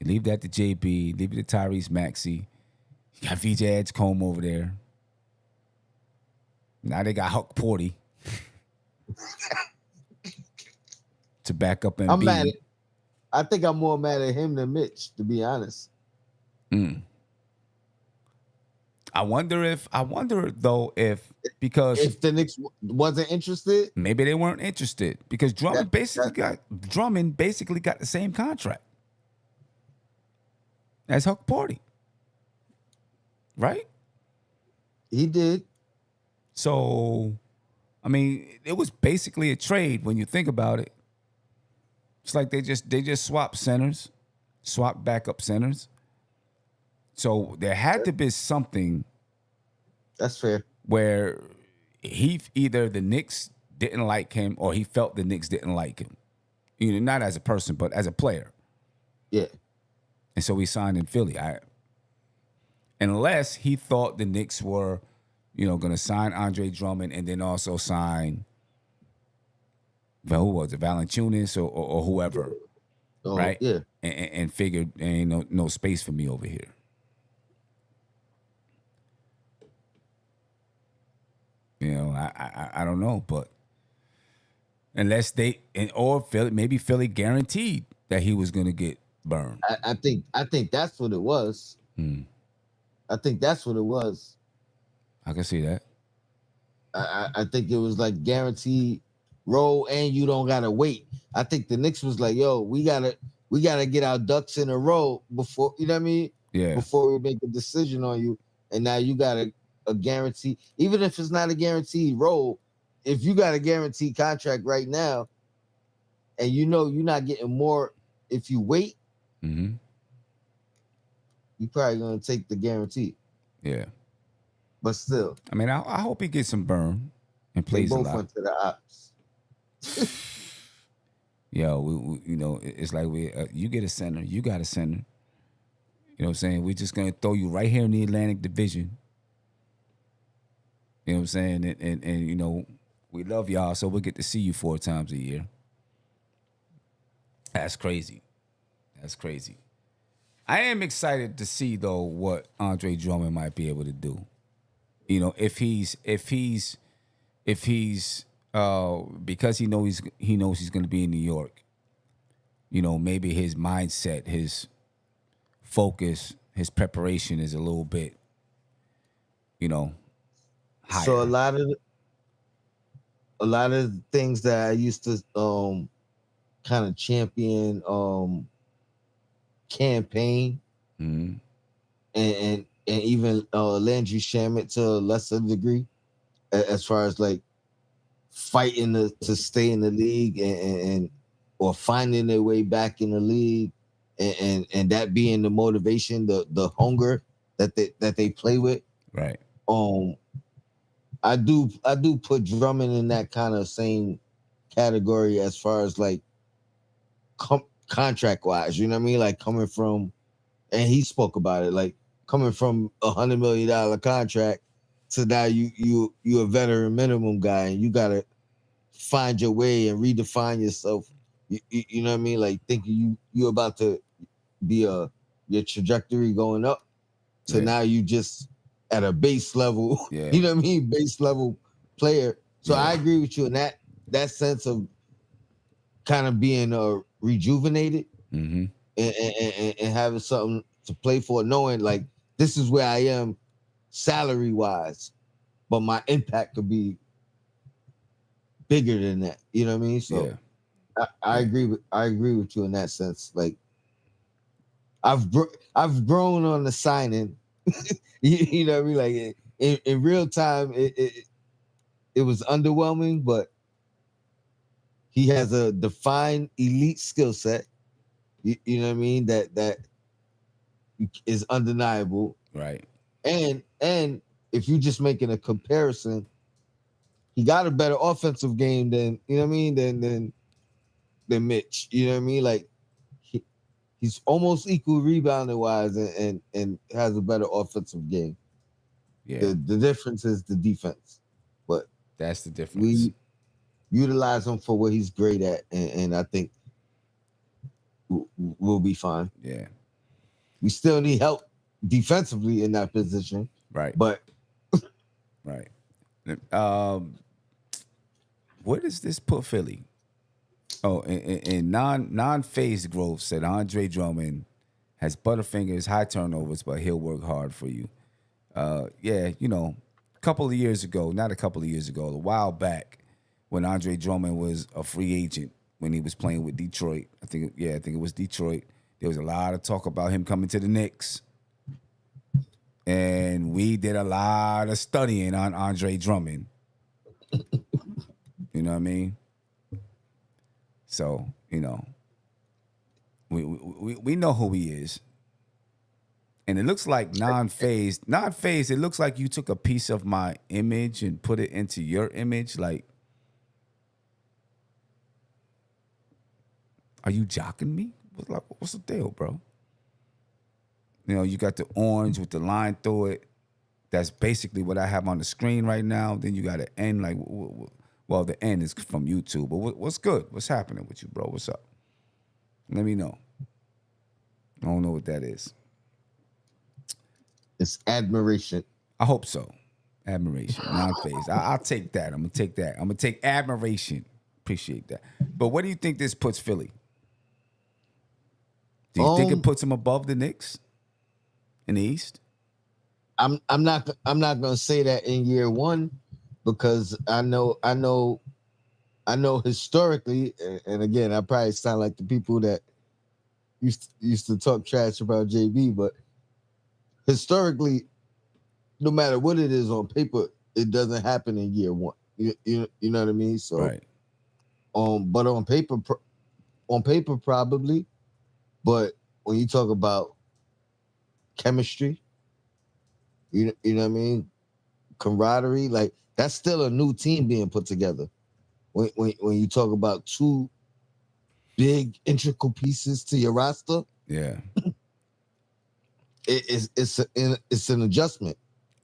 You leave that to JB. Leave it to Tyrese Maxey. You got VJ Edgecombe over there. Now they got Huck Porty to back up Embiid. I'm mad. I think I'm more mad at him than Mitch, to be honest. I wonder though if the Knicks wasn't interested, maybe they weren't interested because Drummond basically got the same contract as Huck Porty, right? He did. So, I mean, it was basically a trade when you think about it. It's like they just swapped centers, swapped backup centers. So there had to be something. That's fair. Where either the Knicks didn't like him or he felt the Knicks didn't like him. You know, not as a person, but as a player. Yeah. And so he signed in Philly. Unless he thought the Knicks were, you know, going to sign Andre Drummond and then also sign, well, who was it, Valanciunas or whoever, right? Yeah. And figured there ain't no space for me over here. You know, I don't know, but unless maybe Philly guaranteed that he was going to get burned. I think that's what it was. I think that's what it was. I can see that. I think it was like guaranteed roll, and you don't gotta wait. I think the Knicks was like, "Yo, we gotta get our ducks in a row before, you know what I mean? Yeah. Before we make a decision on you." And now you got a guarantee, even if it's not a guaranteed role. If you got a guaranteed contract right now, and you know you're not getting more if you wait, you're probably gonna take the guarantee. Yeah. But still, I mean, I hope he gets some burn and They plays a both lot. went to the ops. Yo, you know, it's like you get a center, you got a center. You know what I'm saying? We're just gonna throw you right here in the Atlantic Division. You know what I'm saying? And you know, we love y'all, so we'll get to see you 4 times a year. That's crazy. That's crazy. I am excited to see though what Andre Drummond might be able to do. You know, if he's because he knows he's gonna be in New York, you know, maybe his mindset, his focus, his preparation is a little bit, you know, higher. So a lot of things that I used to kind of champion campaign Mhm. and even Landry Shamet to a lesser degree as far as like fighting to stay in the league and or finding their way back in the league and that being the motivation, the hunger that they play with. Right. Um I do put Drummond in that kind of same category as far as like contract wise, you know what I mean? Like coming from, and he spoke about it, like coming from $100 million contract to now you a veteran minimum guy and you gotta find your way and redefine yourself. You know what I mean? Like thinking you about to be your trajectory going up to Yeah. now you just at a base level, Yeah. you know what I mean? Base level player. So Yeah. I agree with you in that sense of kind of being rejuvenated Mm-hmm. and having something to play for, knowing like this is where I am salary wise, but my impact could be bigger than that. You know what I mean? So Yeah. I Yeah. agree with you in that sense. Like I've grown on the signing. You know what I mean? Like in real time, it was underwhelming, but he has a defined elite skill set. You know what I mean? That is undeniable. Right. And if you're just making a comparison, he got a better offensive game than you know what I mean than Mitch. You know what I mean? Like he's almost equal rebounding wise and has a better offensive game. Yeah. The difference is the defense, but That's the difference. we utilize him for what he's great at, and I think we'll be fine. Yeah. We still need help defensively in that position, Right. but Right. Um, where does this put Philly? Oh, and non-phased growth said Andre Drummond has butterfingers, high turnovers, but he'll work hard for you. Yeah, you know, a couple of years ago, not a couple of years ago, a while back, when Andre Drummond was a free agent, when he was playing with Detroit, I think it was Detroit. There was a lot of talk about him coming to the Knicks, and we did a lot of studying on Andre Drummond. You know what I mean? So you know, we know who he is. And it looks like non-phased. Non-phased, it looks like you took a piece of my image and put it into your image. Like, are you jocking me? What's the deal, bro? You know, you got the orange with the line through it. That's basically what I have on the screen right now. Then you got an N, like, well, the N is from YouTube. But what's good? What's happening with you, bro? What's up? Let me know. I don't know what that is. it's admiration. I hope so. Admiration, non-phase. I'll take that. I'm gonna take that. I'm gonna take admiration. Appreciate that. But what do you think this puts Philly? Do you think it puts them above the Knicks in the East? I'm not gonna say that in year one because I know historically, and again, I probably sound like the people that used to talk trash about JB, but historically, no matter what it is on paper, it doesn't happen in year one. You know what I mean? So, Right. but on paper probably, but when you talk about chemistry, you know what I mean, camaraderie, like That's still a new team being put together. When you talk about two big integral pieces to your roster, Yeah. It's an adjustment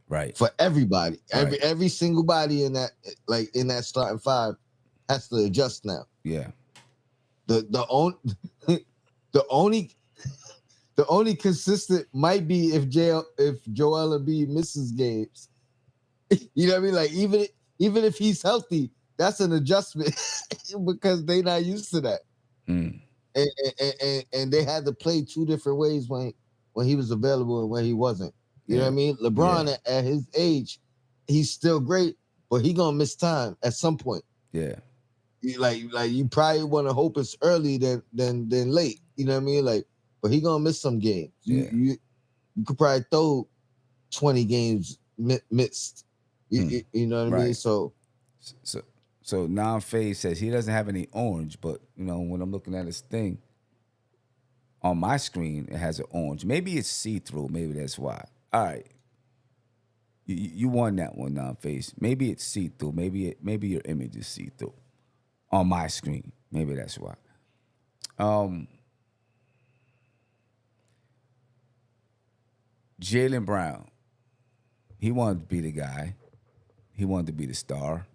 Right. for everybody. Right. Every single body in that starting five has to adjust now. Yeah. The only the only the only consistent might be if Joel Embiid misses games. You know what I mean? Like even if he's healthy, that's an adjustment because they not used to that. Mm. And they had to play two different ways when he was available and when he wasn't. You know what I mean? LeBron at his age, he's still great, but he gonna miss time at some point. Yeah. Like you probably want to hope it's early than late. You know what I mean? Like, but he gonna miss some games. You could probably throw 20 games missed. You know what I mean? So non-phase says he doesn't have any orange, but when I'm looking at his thing on my screen, it has an orange. Maybe it's see-through. Maybe that's why. All right, you won that one, non-phase. Maybe it's see-through. Maybe your image is see-through on my screen. Maybe that's why. Jalen Brown, he wanted to be the guy. He wanted to be the star.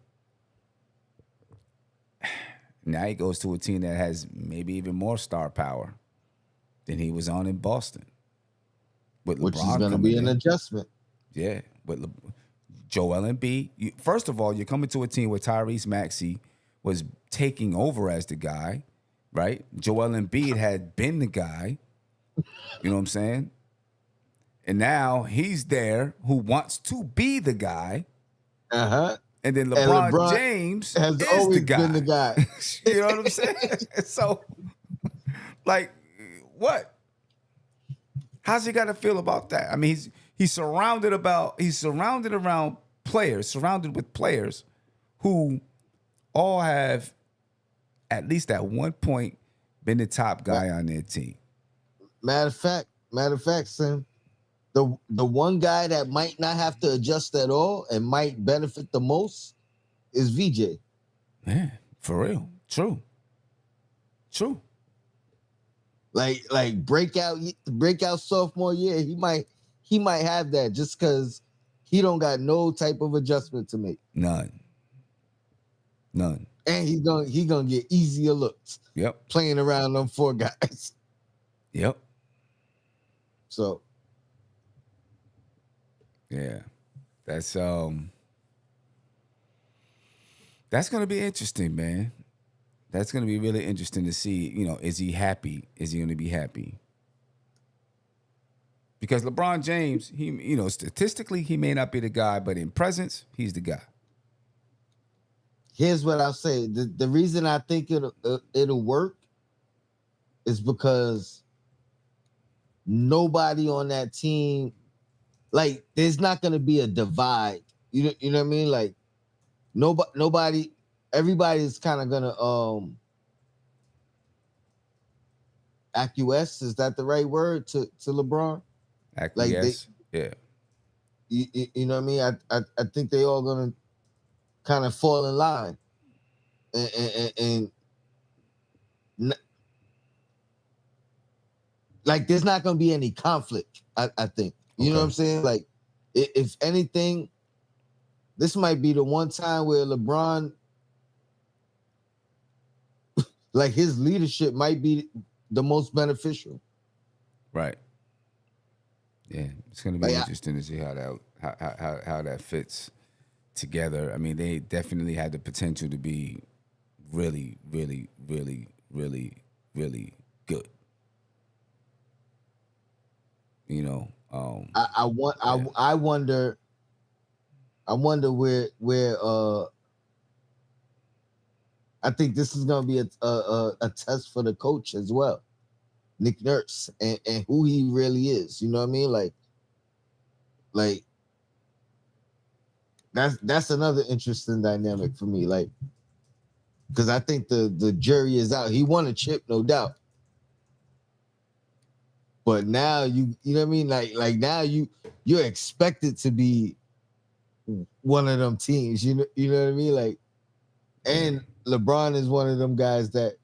Now he goes to a team that has maybe even more star power than he was on in Boston. With which LeBron is going to be an adjustment. Yeah, with Joel Embiid. First of all, you're coming to a team where Tyrese Maxey was taking over as the guy, right? Joel Embiid had been the guy. You know what I'm saying? And now he's there who wants to be the guy. Uh-huh. And then LeBron James has is always the guy. been the guy. You know what I'm saying? So, like, what? How's he got to feel about that? I mean, he's surrounded with players who all have at least at one point been the top guy on their team. Matter of fact, Sam, the one guy that might not have to adjust at all and might benefit the most is VJ. Yeah, for real. True. Like breakout sophomore year, he might have that just because he don't got no type of adjustment to make. None. And he gonna get easier looks. Yep. Playing around them four guys. Yep. So yeah, that's gonna be interesting, man. That's gonna be really interesting to see. Is he happy? Is he gonna be happy? Because LeBron James, he statistically he may not be the guy, but in presence, he's the guy. Here's what I'll say: the reason I think it'll work is because nobody on that team, like, there's not going to be a divide. You know what I mean? Like, nobody, everybody's kind of gonna acquiesce. Is that the right word to LeBron? Acquiesce. Yeah. You know what I mean? I think they all gonna kind of fall in line, and like there's not gonna be any conflict. I think you know what I'm saying. Like, if anything, this might be the one time where LeBron, like, his leadership might be the most beneficial. Right. Yeah, it's gonna be interesting to see how that fits together. I mean, they definitely had the potential to be really, really, really, really, really good. I wonder where I think this is gonna be a test for the coach as well, Nick Nurse, and who he really is. You know what I mean? Like that's another interesting dynamic for me. Like, because I think the jury is out. He won a chip, no doubt. But now you know what I mean? Like now you're expected to be one of them teams. You know what I mean? Like, and LeBron is one of them guys that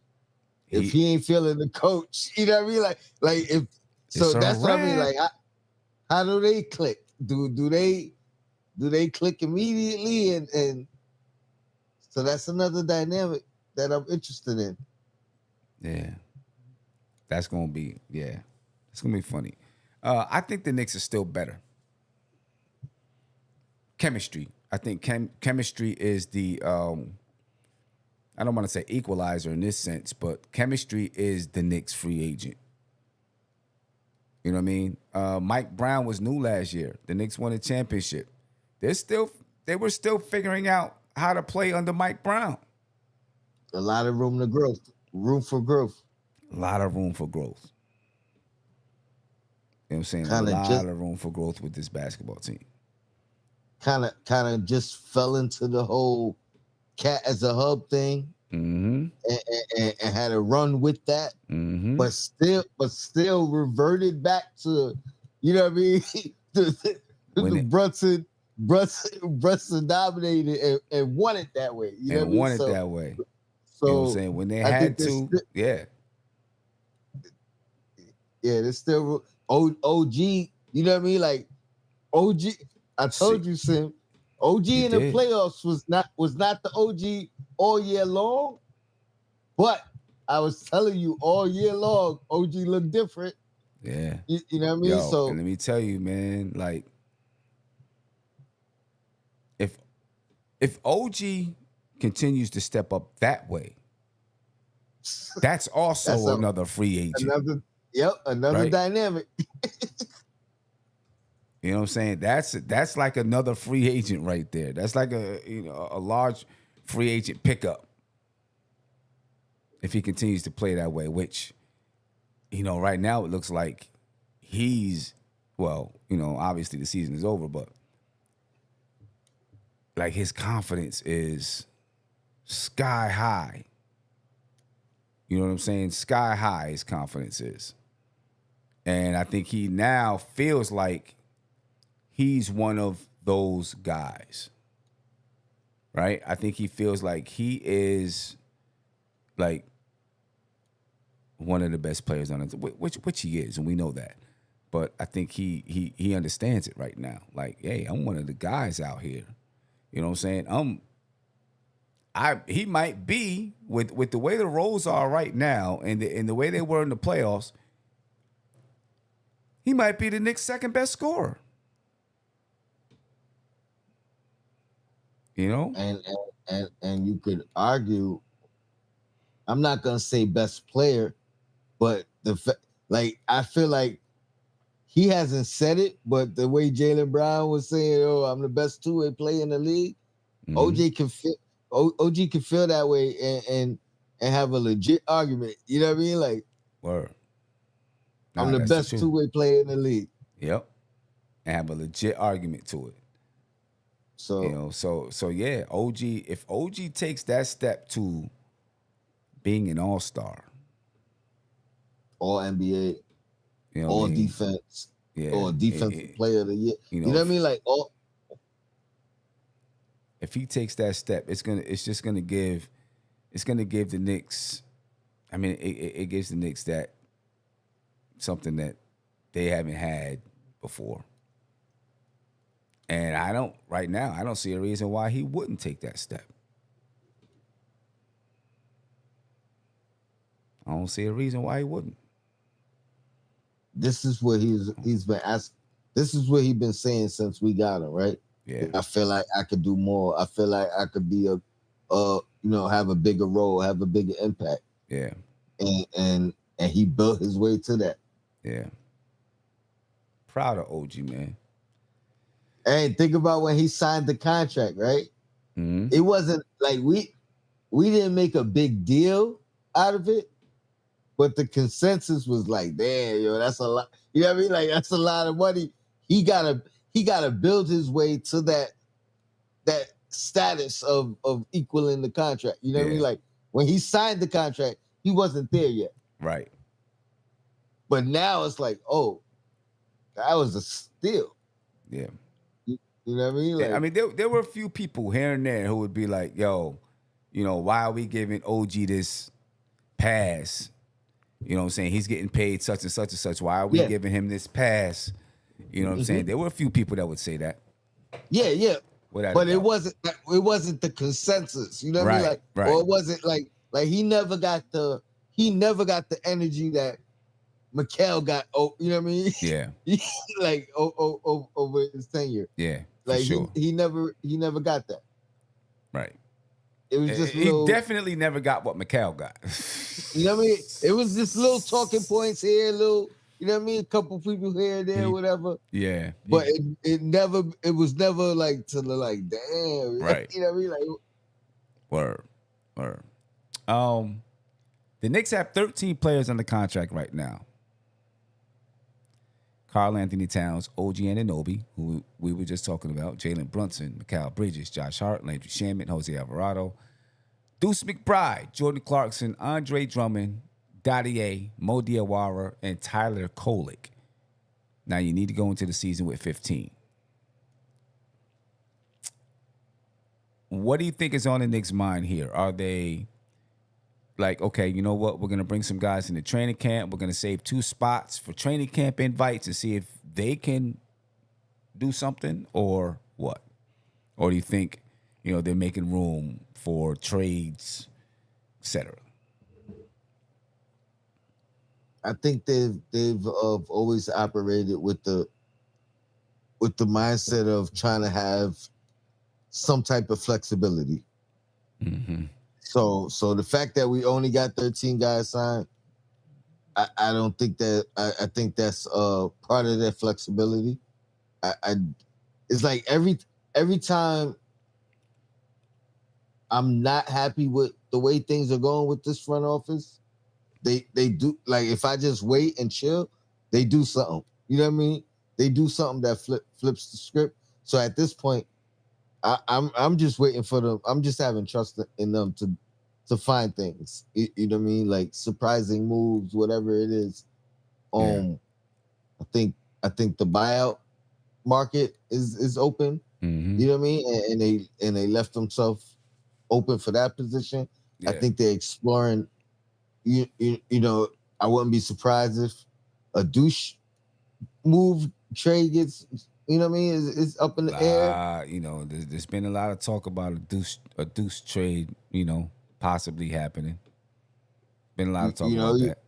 if he ain't feeling the coach, you know what I mean? Like if so, that's what I mean. Like, how do they click? Do they click immediately? And so that's another dynamic that I'm interested in. Yeah, that's gonna be it's gonna be funny. I think the Knicks are still better. Chemistry. I think chemistry is the I don't want to say equalizer in this sense, but chemistry is the Knicks free agent. You know what I mean? Mike Brown was new last year. The Knicks won a championship. They were still figuring out how to play under Mike Brown. A lot of room for growth. A lot of room for growth. You know what I'm saying? A lot of room for growth with this basketball team. Kind of just fell into the whole cat as a hub thing, and had a run with that, but still reverted back to, you know what I mean? the Brunson dominated and won it that way. You know what I mean? Won it that way. So you know what I'm saying? When they had to, there's still OG. You know what I mean? Like OG. I told you, Sim. OG in the playoffs was not the OG all year long, but I was telling you all year long, OG looked different. Yeah, you know what I mean. Yo, so and let me tell you, man, like if OG continues to step up that way, that's also another free agent. Another right? dynamic. You know what I'm saying? That's like another free agent right there. That's like a large free agent pickup if he continues to play that way, which, right now it looks like he's, obviously the season is over, but like his confidence is sky high. You know what I'm saying? Sky high his confidence is. And I think he now feels like he's one of those guys, right? I think he feels like he is like one of the best players on it, which he is, and we know that. But I think he understands it right now. Like, hey, I'm one of the guys out here. You know what I'm saying? He might be with the way the roles are right now and the way they were in the playoffs. He might be the Knicks' second best scorer. You know, and you could argue. I'm not gonna say best player, but I feel like he hasn't said it, but the way Jalen Brown was saying, "Oh, I'm the best two-way player in the league," OG can feel that way and have a legit argument. You know what I mean? Like, word. I'm the best two-way player in the league. Yep, and have a legit argument to it. So so yeah, OG. If OG takes that step to being an all-star, all NBA, all defense, or defensive player of the year, you know what I mean? Like if he takes that step, it's just gonna give the Knicks. I mean, it gives the Knicks that something that they haven't had before. And I don't see a reason why he wouldn't take that step. I don't see a reason why he wouldn't. This is what he's been asked. This is what he's been saying since we got him, right? Yeah. I feel like I could do more. I feel like I could be have a bigger role, have a bigger impact. Yeah. And he built his way to that. Yeah. Proud of OG, man. And think about when he signed the contract, right? Mm-hmm. It wasn't like we didn't make a big deal out of it, but the consensus was like, damn, yo, that's a lot. You know what I mean? Like, that's a lot of money. He gotta build his way to that status of equaling the contract. You know what I mean? Like, when he signed the contract, he wasn't there yet. Right. But now it's like, oh, that was a steal. Yeah. You know what I mean? Like, I mean, there were a few people here and there who would be like, yo, why are we giving OG this pass? You know what I'm saying? He's getting paid such and such and such. Why are we yeah, giving him this pass? You know what I'm saying? There were a few people that would say that. yeah. Without a But it doubt. wasn't the consensus. You know what I mean? Right, Like, right. or it wasn't like he never got the energy that Mikal got. Oh, you know what I mean? Yeah, Like over his tenure. yeah, for Like sure. he never got that. Right. It was just He little, definitely never got what Mikal got. you know what I mean? It was just little talking points here, little, you know what I mean? A couple people here and there, whatever. Yeah. But it was never like to the like, damn, Right. You know what I mean? Like, Word. The Knicks have 13 players under contract right now. Karl-Anthony Towns, OG Anunoby, who we were just talking about, Jalen Brunson, Mikal Bridges, Josh Hart, Landry Shamet, Jose Alvarado, Deuce McBride, Jordan Clarkson, Andre Drummond, Dadier, Mo Diawara, and Tyler Kolek. Now you need to go into the season with 15. What do you think is on the Knicks' mind here? Are they like, okay, you know what? We're going to bring some guys into training camp. We're going to save 2 spots for training camp invites and see if they can do something or what? Or do you think, they're making room for trades, etc.? I think they've always operated with the mindset of trying to have some type of flexibility. Mm-hmm. So the fact that we only got 13 guys signed, I don't think that I think that's part of that flexibility. It's like every time I'm not happy with the way things are going with this front office, they do, like, if I just wait and chill, they do something. You know what I mean? They do something that flips the script. So at this point, I'm just waiting for them. I'm just having trust in them to find things. You know what I mean? Like surprising moves, whatever it is. I think the buyout market is open. Mm-hmm. You know what I mean? And they left themselves open for that position. Yeah. I think they're exploring. You know, I wouldn't be surprised if a douche move trade gets. You know what I mean? It's up in the air. There's been a lot of talk about a deuce trade. Possibly happening. Been a lot of talk about that.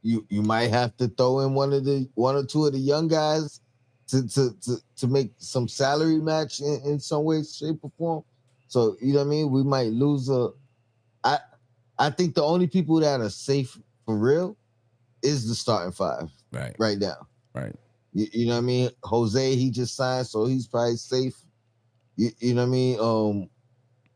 You might have to throw in one or two of the young guys to make some salary match in some way, shape, or form. So you know what I mean? We might lose I think the only people that are safe for real is the starting 5 right now. Right. You know what I mean? Jose, he just signed, so he's probably safe. You know what I mean?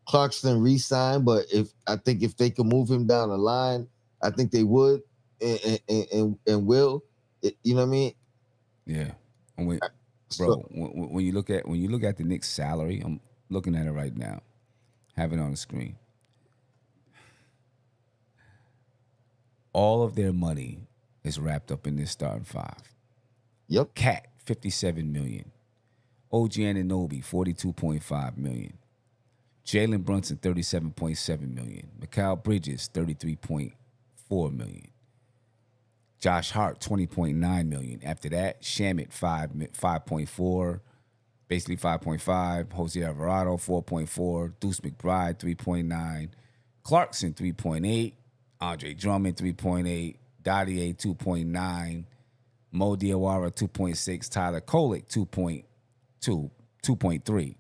Clarkson re-signed, but I think if they could move him down the line, I think they would and will. You know what I mean? Yeah. And when you look at the Knicks' salary, I'm looking at it right now, have it on the screen. All of their money is wrapped up in this starting 5. Yep. Cat, $57 million. OG Anunoby, $42.5 million. Jalen Brunson, $37.7 million. Mikal Bridges, $33.4 million. Josh Hart, $20.9 million. After that, Shamet, 5.4, basically 5.5. Jose Alvarado, 4.4. Deuce McBride, 3.9. Clarkson, 3.8. Andre Drummond, 3.8. Dadier, 2.9. Mo Diawara, 2.6. Tyler Kolek, 2.3.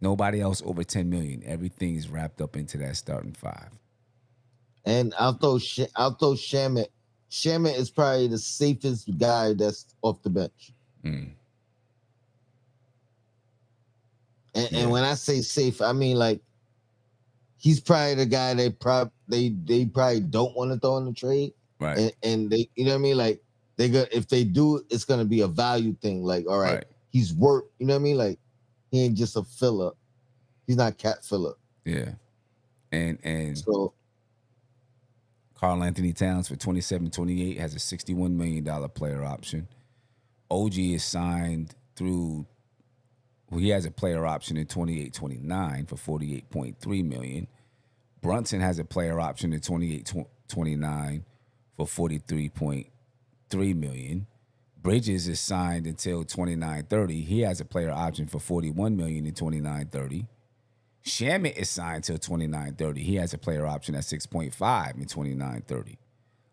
Nobody else over 10 million. Everything's wrapped up into that starting 5. And I'll throw Shamet. Shamet is probably the safest guy that's off the bench. Mm. And when I say safe, I mean like he's probably the guy they probably don't want to throw in the trade. Right. And they, you know what I mean? Like if they do, it's gonna be a value thing. Like, all right. He's worth, you know what I mean? Like he ain't just a filler. He's not cat filler. Yeah. And so Karl-Anthony Towns for 27-28 has a $61 million player option. OG is signed through Well, he has a player option in 28-29 for $48.3 million. Brunson has a player option in 28-29 for $43.3 million. Bridges is signed until 29-30. He has a player option for $41 million in 29-30. Shamet is signed till 29-30. He has a player option at 6.5 in 29-30.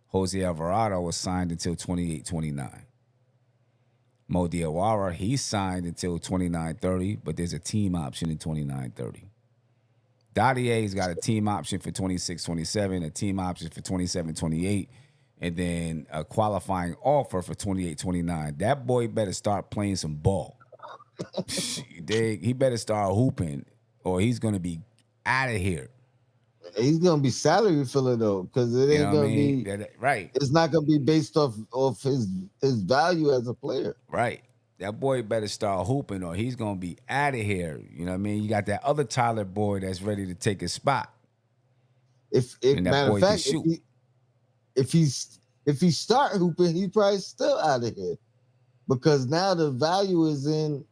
Jose Alvarado was signed until 28-29. Mo Diawara, he's signed until 29-30, but there's a team option in 29-30. Dottier's got a team option for 26-27, a team option for 27-28, and then a qualifying offer for 28-29. That boy better start playing some ball. He better start hooping, or he's going to be out of here. He's gonna be salary filler though, because it ain't gonna be right. It's not gonna be based off his value as a player. Right. That boy better start hooping, or he's gonna be out of here. You know what I mean? You got that other Tyler boy that's ready to take his spot. If matter of fact, if he start hooping, he probably still out of here, because now the value is in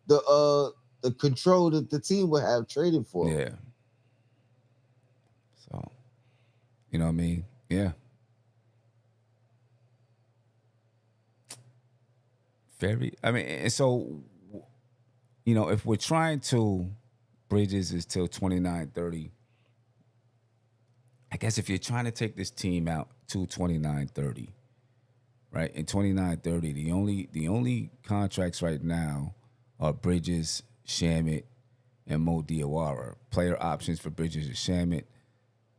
the control that the team will have traded for. Yeah. So, you know what I mean? Yeah. And so, you know, if we're trying to, Bridges is till 29-30. I guess if you're trying to take this team out to 29-30, right? In 29-30, the only contracts right now are Bridges, Shamet, and Mo Diawara. Player options for Bridges and Shamet,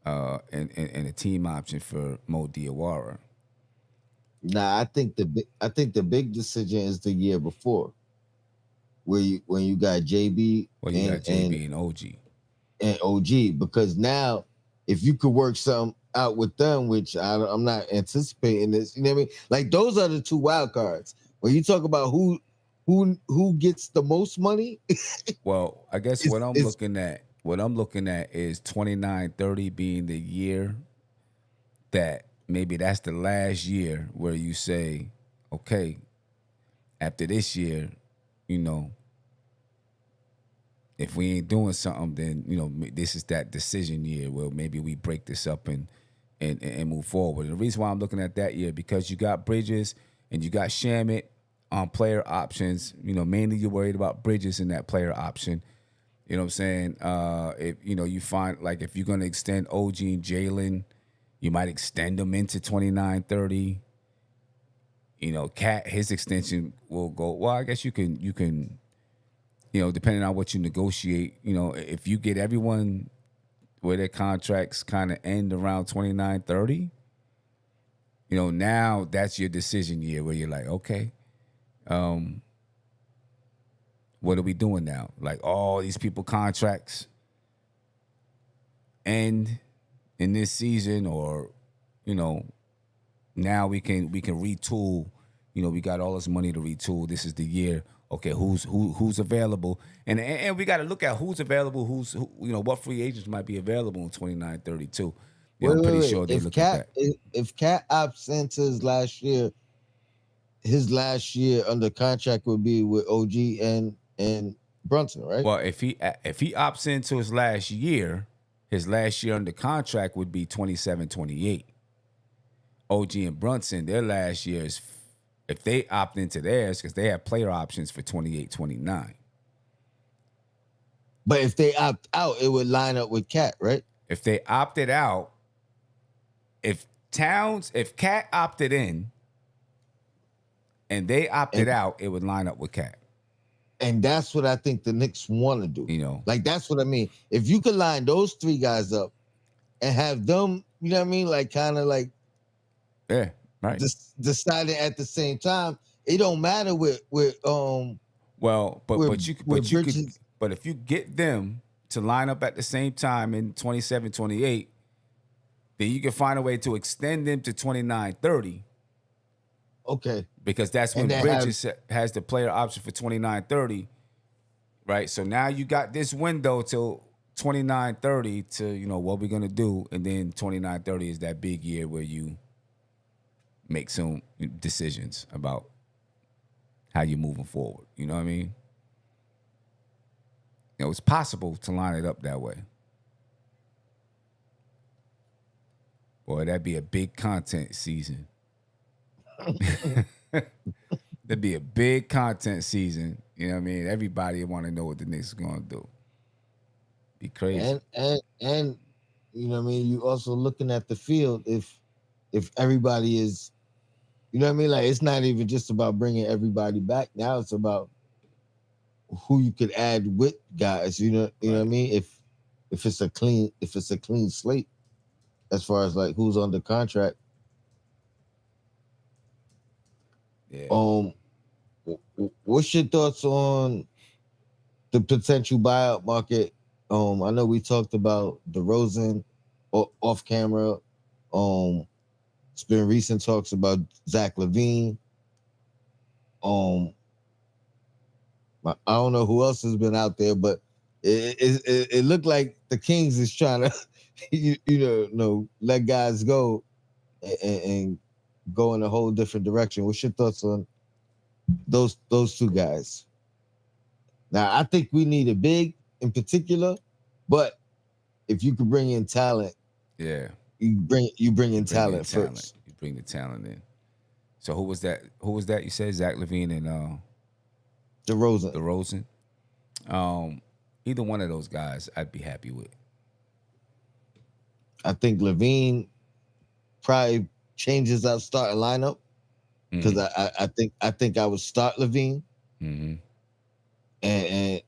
and a team option for Mo Diawara. Nah, I think the big decision is the year before, when you got JB. Well, you got JB and OG. And OG, because now if you could work something out with them, which I'm not anticipating this, you know what I mean? Like, those are the two wild cards. When you talk about who gets the most money. Well, I guess what I'm looking at is 29-30 being the year that maybe that's the last year where you say, okay, after this year, you know, if we ain't doing something, then, you know, this is that decision year where maybe we break this up and move forward. And the reason why I'm looking at that year, because you got Bridges and you got Shamet on player options. You know, mainly you're worried about Bridges in that player option. You know what I'm saying? If you know, you find, like, if you're gonna extend OG and Jalen, you might extend them into 29-30. You know, Cat, his extension will go. Well, I guess you can, you know, depending on what you negotiate. You know, if you get everyone where their contracts kind of end around 29-30, you know, now that's your decision year where you're like, okay, what are we doing now? Like, all these people contracts end in this season, or, you know, now we can retool. You know, we got all this money to retool. This is the year. Okay, who's available, and we got to look at who's available. Who, you know, what free agents might be available in 29-32. You know, I'm pretty sure they look at that. If Cat opts into his last year under contract would be with OG and Brunson, right? Well, if he opts into his last year under contract would be 27-28. OG and Brunson, their last year is, if they opt into theirs, because they have player options for 28-29. But if they opt out, it would line up with Cat, right? If they opted out, if Cat opted in and they opted out, it would line up with Cat. And that's what I think the Knicks want to do. You know, like, that's what I mean. If you could line those three guys up and have them, you know what I mean, like, kind of like, yeah, right, deciding at the same time, it don't matter with well, but if you get them to line up at the same time in 27-28, then you can find a way to extend them to 29-30. Okay. Because that's when Bridges has the player option for 29-30, right? So now you got this window till 29-30 to, you know, what we're going to do. And then 29-30 is that big year where you make some decisions about how you're moving forward. You know what I mean? It's possible to line it up that way. Boy, that'd be a big content season. That'd be a big content season. You know what I mean? Everybody want to know what the Knicks are going to do. Be crazy. And you know what I mean? You also looking at the field if everybody is, you know what I mean? Like, it's not even just about bringing everybody back. Now it's about who you could add with guys. You know what I mean? If it's a clean slate as far as like who's under contract. Yeah. What's your thoughts on the potential buyout market? I know we talked about DeRozan off camera. It's been recent talks about Zach LaVine. I don't know who else has been out there, but it looked like the Kings is trying to, let guys go and go in a whole different direction. What's your thoughts on those two guys? Now, I think we need a big in particular, but if you could bring in talent, yeah, you bring in talent first. You bring the talent in. So who was that? You said Zach LaVine and DeRozan. Either one of those guys, I'd be happy with. I think LaVine probably changes our starting lineup because I think I would start LaVine, and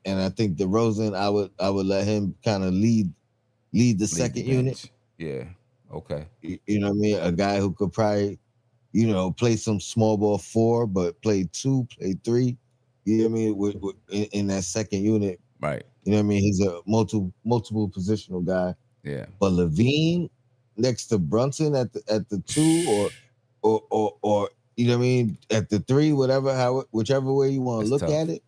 I think DeRozan I would let him kind of lead the second unit. Yeah. Okay. You know what I mean? A guy who could probably, play some small ball 4, but play 2, play 3. You know what I mean? In that second unit. Right. You know what I mean? He's a multiple positional guy. Yeah. But LaVine next to Brunson at the 2 or you know what I mean, at the 3, whichever way you want to look at it.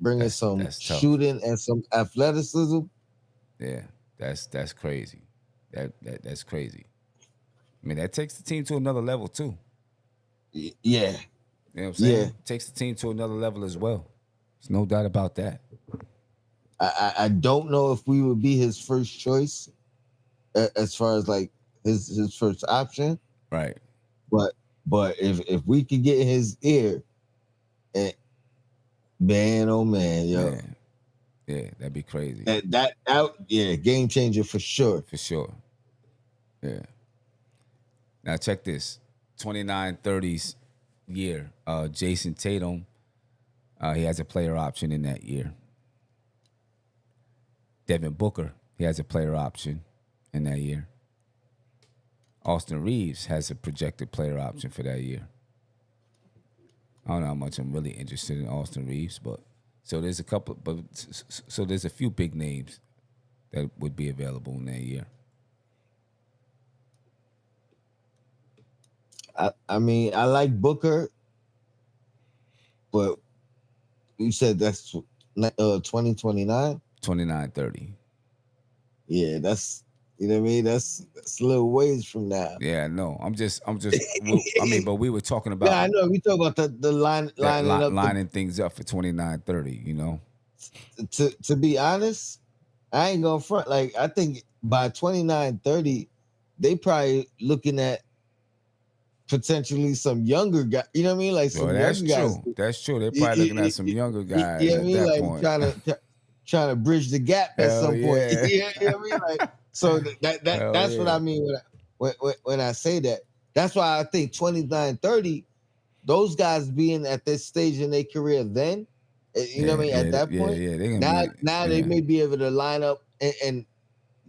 Bringing some shooting and some athleticism. Yeah, that's crazy. That's crazy. I mean, that takes the team to another level too. Yeah. You know what I'm saying? Yeah. Takes the team to another level as well. There's no doubt about that. I don't know if we would be his first choice as far as like his first option. Right. But if we could get in his ear, man, oh man, yo. Man. Yeah, that'd be crazy. Yeah, game changer for sure. For sure. Yeah. Now check this. 29-30s year. Jason Tatum, he has a player option in that year. Devin Booker, he has a player option in that year. Austin Reeves has a projected player option for that year. I don't know how much I'm really interested in Austin Reeves, but so there's a few big names that would be available in that year. I mean, I like Booker, but you said that's 2029? 29-30. Yeah, that's, you know what I mean? That's a little ways from now. Yeah, no, I'm just. I mean, but we were talking about. Yeah, I know. We talk about the lining things up for 29-30. You know. To be honest, I ain't gonna front. Like, I think by 29-30, they probably looking at potentially some younger guy. You know what I mean? Like some that's younger true. guys. That's true. They're probably looking at some younger guys You know what at I mean? that Like point. trying to bridge the gap at Hell some point. yeah. You know what I mean? Like, so that's what I mean when I say that. That's why I think 29-30, those guys being at this stage in their career then, you know what I mean? At that point, now they may be able to line up and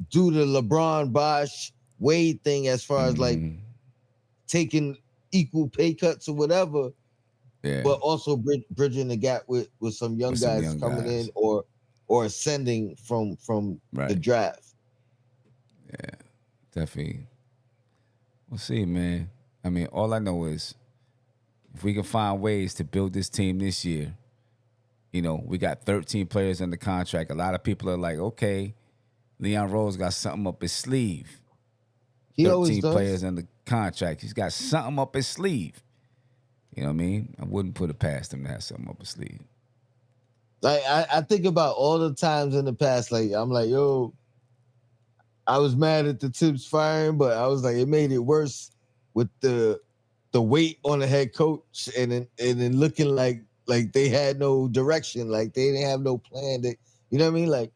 do the LeBron, Bosh, Wade thing as far as like taking equal pay cuts or whatever, but also bridging the gap with some young guys coming in or ascending from the draft. Yeah, definitely. We'll see, man. I mean, all I know is if we can find ways to build this team this year, you know, we got 13 players under contract. A lot of people are like, okay, Leon Rose got something up his sleeve. He 13 always does. Players under contract. He's got something up his sleeve. You know what I mean? I wouldn't put it past him to have something up his sleeve. Like I think about all the times in the past. Like I'm like, yo, I was mad at the Tibbs firing, but I was like, it made it worse with the weight on the head coach, and then looking like they had no direction, like they didn't have no plan. That you know what I mean? Like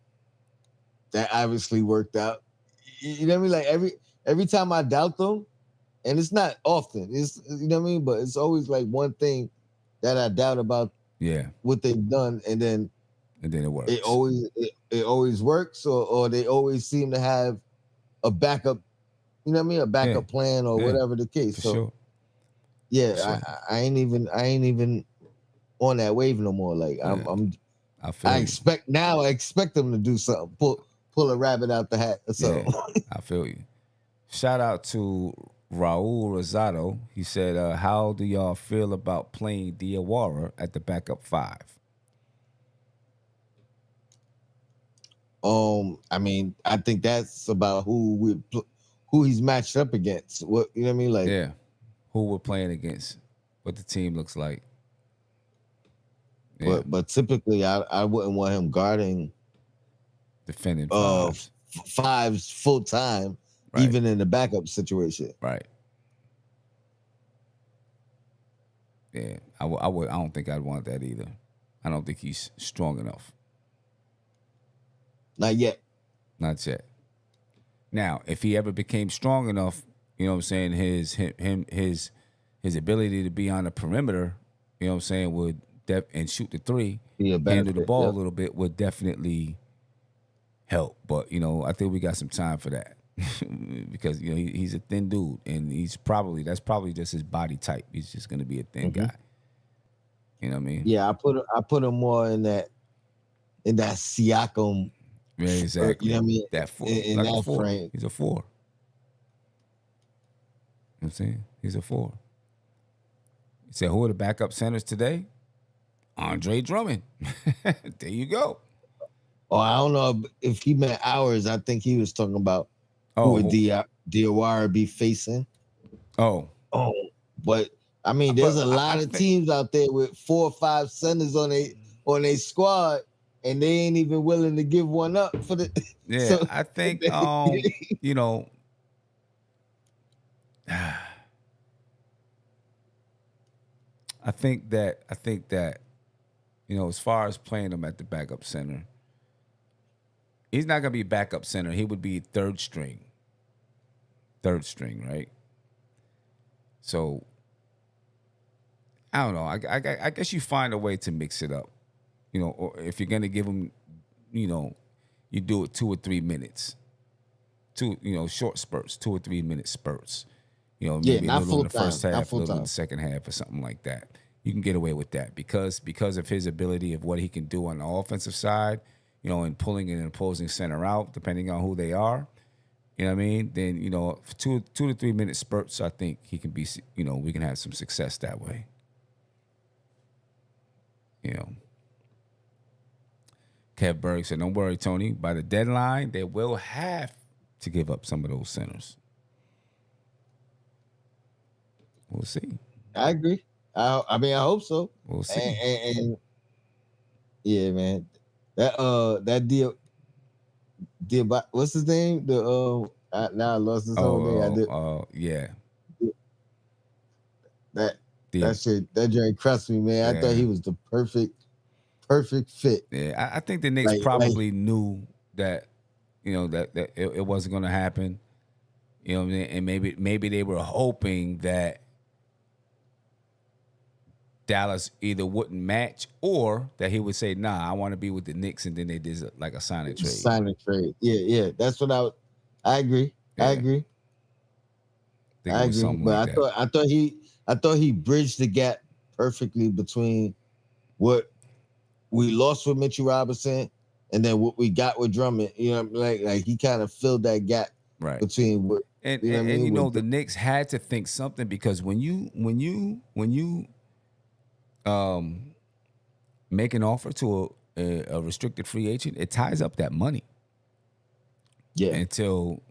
that obviously worked out. You know what I mean? Like every time I doubt them, and it's not often. It's you know what I mean, but it's always like one thing that I doubt about what they've done, and then it works. It always works, or they always seem to have a backup. You know what I mean? A backup plan or whatever the case. For so sure. yeah, For sure. I ain't even on that wave no more. Like I expect them to do something. Pull a rabbit out the hat or something. Yeah, I feel you. Shout out to Raul Rosado. He said, how do y'all feel about playing Diawara at the backup 5? I mean, I think that's about who he's matched up against. What you know what I mean? Like, who we're playing against, what the team looks like. Yeah. But typically, I wouldn't want him guarding defending fives full time, even in the backup situation. Right. Yeah, I don't think I'd want that either. I don't think he's strong enough. Not yet. Not yet. Now, if he ever became strong enough, you know what I'm saying, his ability to be on the perimeter, you know what I'm saying, would and shoot the 3, handle the ball a little bit, would definitely help. But, you know, I think we got some time for that. Because, you know, he's a thin dude, and that's probably just his body type. He's just going to be a thin guy. You know what I mean? Yeah, I put him more in that Siakam. Yeah, exactly. You know what I mean? That 4, in like that a 4. frame. He's a 4. You know what I'm saying? He's a 4. You said, who are the backup centers today? Andre Drummond. There you go. Oh, I don't know if he meant ours. I think he was talking about who would Diawara be facing. Oh, but I mean, there's a lot of teams out there with 4 or 5 centers on a squad, and they ain't even willing to give one up for the. Yeah, so, I think you know. I think that you know, as far as playing him at the backup center, he's not gonna be backup center. He would be third string, right? So I don't know. I guess you find a way to mix it up, you know. Or if you're gonna give him, you know, you do it 2 or 3 minutes, short spurts, 2 or 3 minute spurts. You know, maybe a little in the first half, a little in the second half, or something like that. You can get away with that because of his ability of what he can do on the offensive side, you know, and pulling an opposing center out, depending on who they are. You know what I mean? Then, you know, 2 to 3 minute spurts, I think he can be, you know, we can have some success that way. You know. Kev Berg said, don't worry, Tony. By the deadline, they will have to give up some of those centers. We'll see. I agree. I mean, I hope so. We'll see. And yeah, man. That deal, what's his name? Now I lost his whole name. Yeah. That joint crushed me, man. I thought he was the perfect fit. Yeah, I think the Knicks probably knew that, you know, that it wasn't going to happen. You know what I mean? And maybe they were hoping that Dallas either wouldn't match or that he would say, nah, I want to be with the Knicks, and then they did like a sign and trade. Sign and trade. Yeah. That's what I agree. Yeah. I agree. I agree. But I thought he bridged the gap perfectly between what we lost with Mitchell Robinson and then what we got with Drummond. You know, like he kind of filled that gap between what the Knicks had to think something, because when you make an offer to a restricted free agent, it ties up that money. Yeah. Until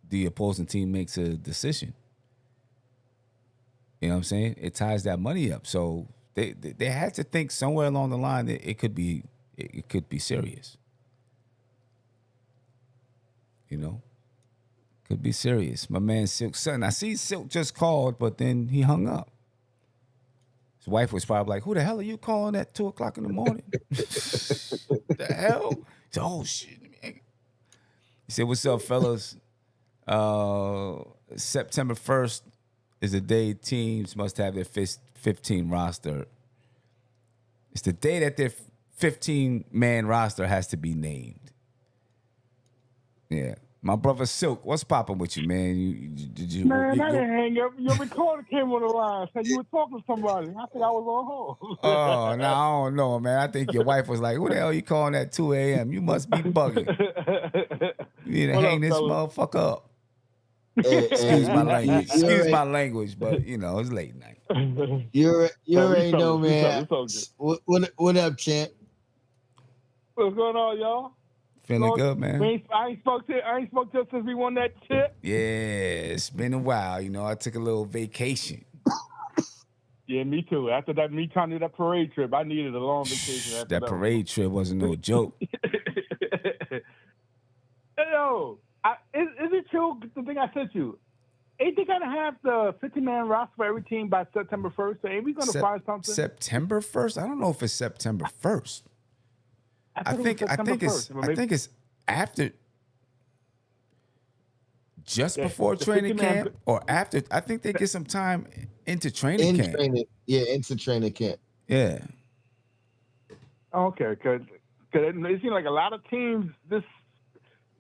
the opposing team makes a decision. You know what I'm saying? It ties that money up. So they had to think somewhere along the line that it could be serious. You know, could be serious. My man Silk's son. I see Silk just called, but then he hung up. His wife was probably like, "Who the hell are you calling at 2:00 in the morning?" The hell? He said, "Oh shit." Man. He said, "What's up, fellas? September 1st is the day teams must have their 15 roster. It's the day that their 15-man roster has to be named." Yeah. My brother Silk, what's popping with you, man? Man, I didn't hang up. Your recorder came on the line. Said you were talking to somebody. I said I was on hold. Oh, no, I don't know, man. I think your wife was like, "Who the hell you calling at 2 a.m.? You must be bugging. You need to hang this motherfucker up." Excuse my language. Excuse my language, but it's late night. You already know, man. What up, champ? What's going on, y'all? Feeling good, man. I ain't spoke to since we won that chip. Yeah, it's been a while. I took a little vacation. Yeah, me too. After that, me trying to do that parade trip, I needed a long vacation. After that parade trip wasn't no joke. Yo, is it true, the thing I sent you? Ain't they gonna have the 50-man roster for every team by September 1st? So ain't we gonna find something? September 1st? I don't know if it's September 1st. I think it's after, just before training camp or after. I think they get some time into training camp. Into training camp. Yeah. Okay, because it seems like a lot of teams this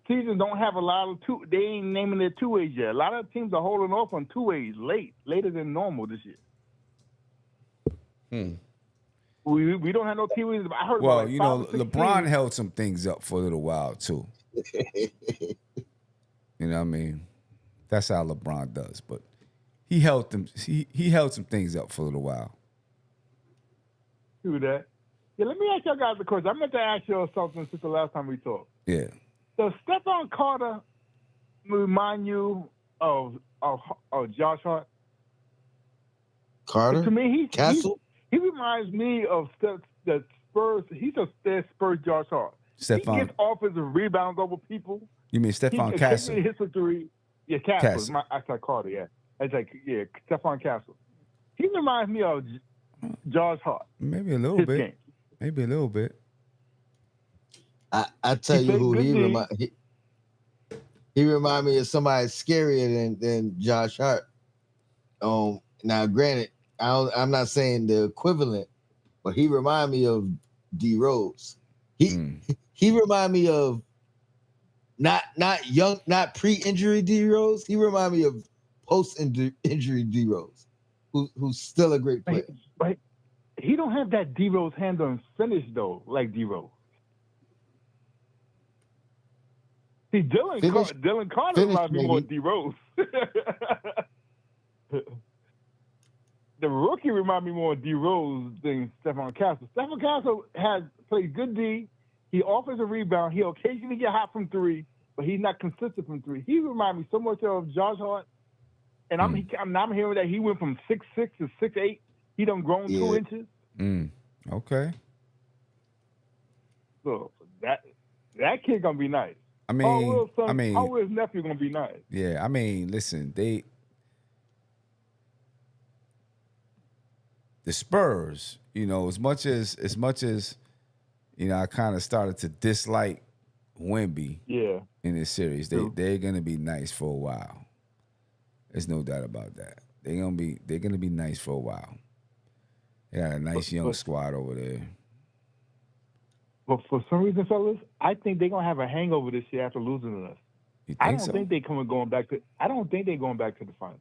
season don't have a lot of they ain't naming their two-ways yet. A lot of teams are holding off on two-ways later than normal this year. We don't have no two-ways. I heard. Well, LeBron held some things up for a little while too. You know what I mean? That's how LeBron does. But he held them. He held some things up for a little while. Do that. Yeah, let me ask y'all guys a question. I meant to ask y'all something since the last time we talked. Yeah. Does Stephon Carter remind you of Josh Hart? Carter? To me, Castle? He reminds me of the Spurs. He's a Spurs Josh Hart. Stephon. He gets offensive rebounds over people. You mean Stephon Castle? He hits a three. Yeah, Castle. I said Carter, yeah. It's like, yeah, Stephon Castle. He reminds me of Josh Hart. Maybe a little bit. Game. Maybe a little bit. I tell you who he remind me of somebody scarier than Josh Hart. Now granted, I'm not saying the equivalent, but he remind me of D Rose. He remind me of not young, not pre-injury D Rose. He remind me of post-injury D Rose, who's still a great player. But he don't have that D Rose handle finish though, like D Rose. See, Dylan Carter reminds me more of D Rose. The rookie reminds me more of D Rose than Stephon Castle. Stephon Castle has played good D. He offers a rebound. He'll occasionally get hot from three, but he's not consistent from three. He reminds me so much of Josh Hart. And I'm hearing that he went from 6'6" to 6'8". He done grown 2 inches. Okay. So that kid gonna be nice. I mean, how will his nephew gonna be nice? Yeah, I mean, listen, the Spurs, as much as I kind of started to dislike Wemby in this series, they're gonna be nice for a while. There's no doubt about that. They're gonna be nice for a while. They got a nice young squad over there. But for some reason, fellas, I think they're gonna have a hangover this year after losing to us. You think I don't so? think they're going back to. I don't think they're going back to the finals.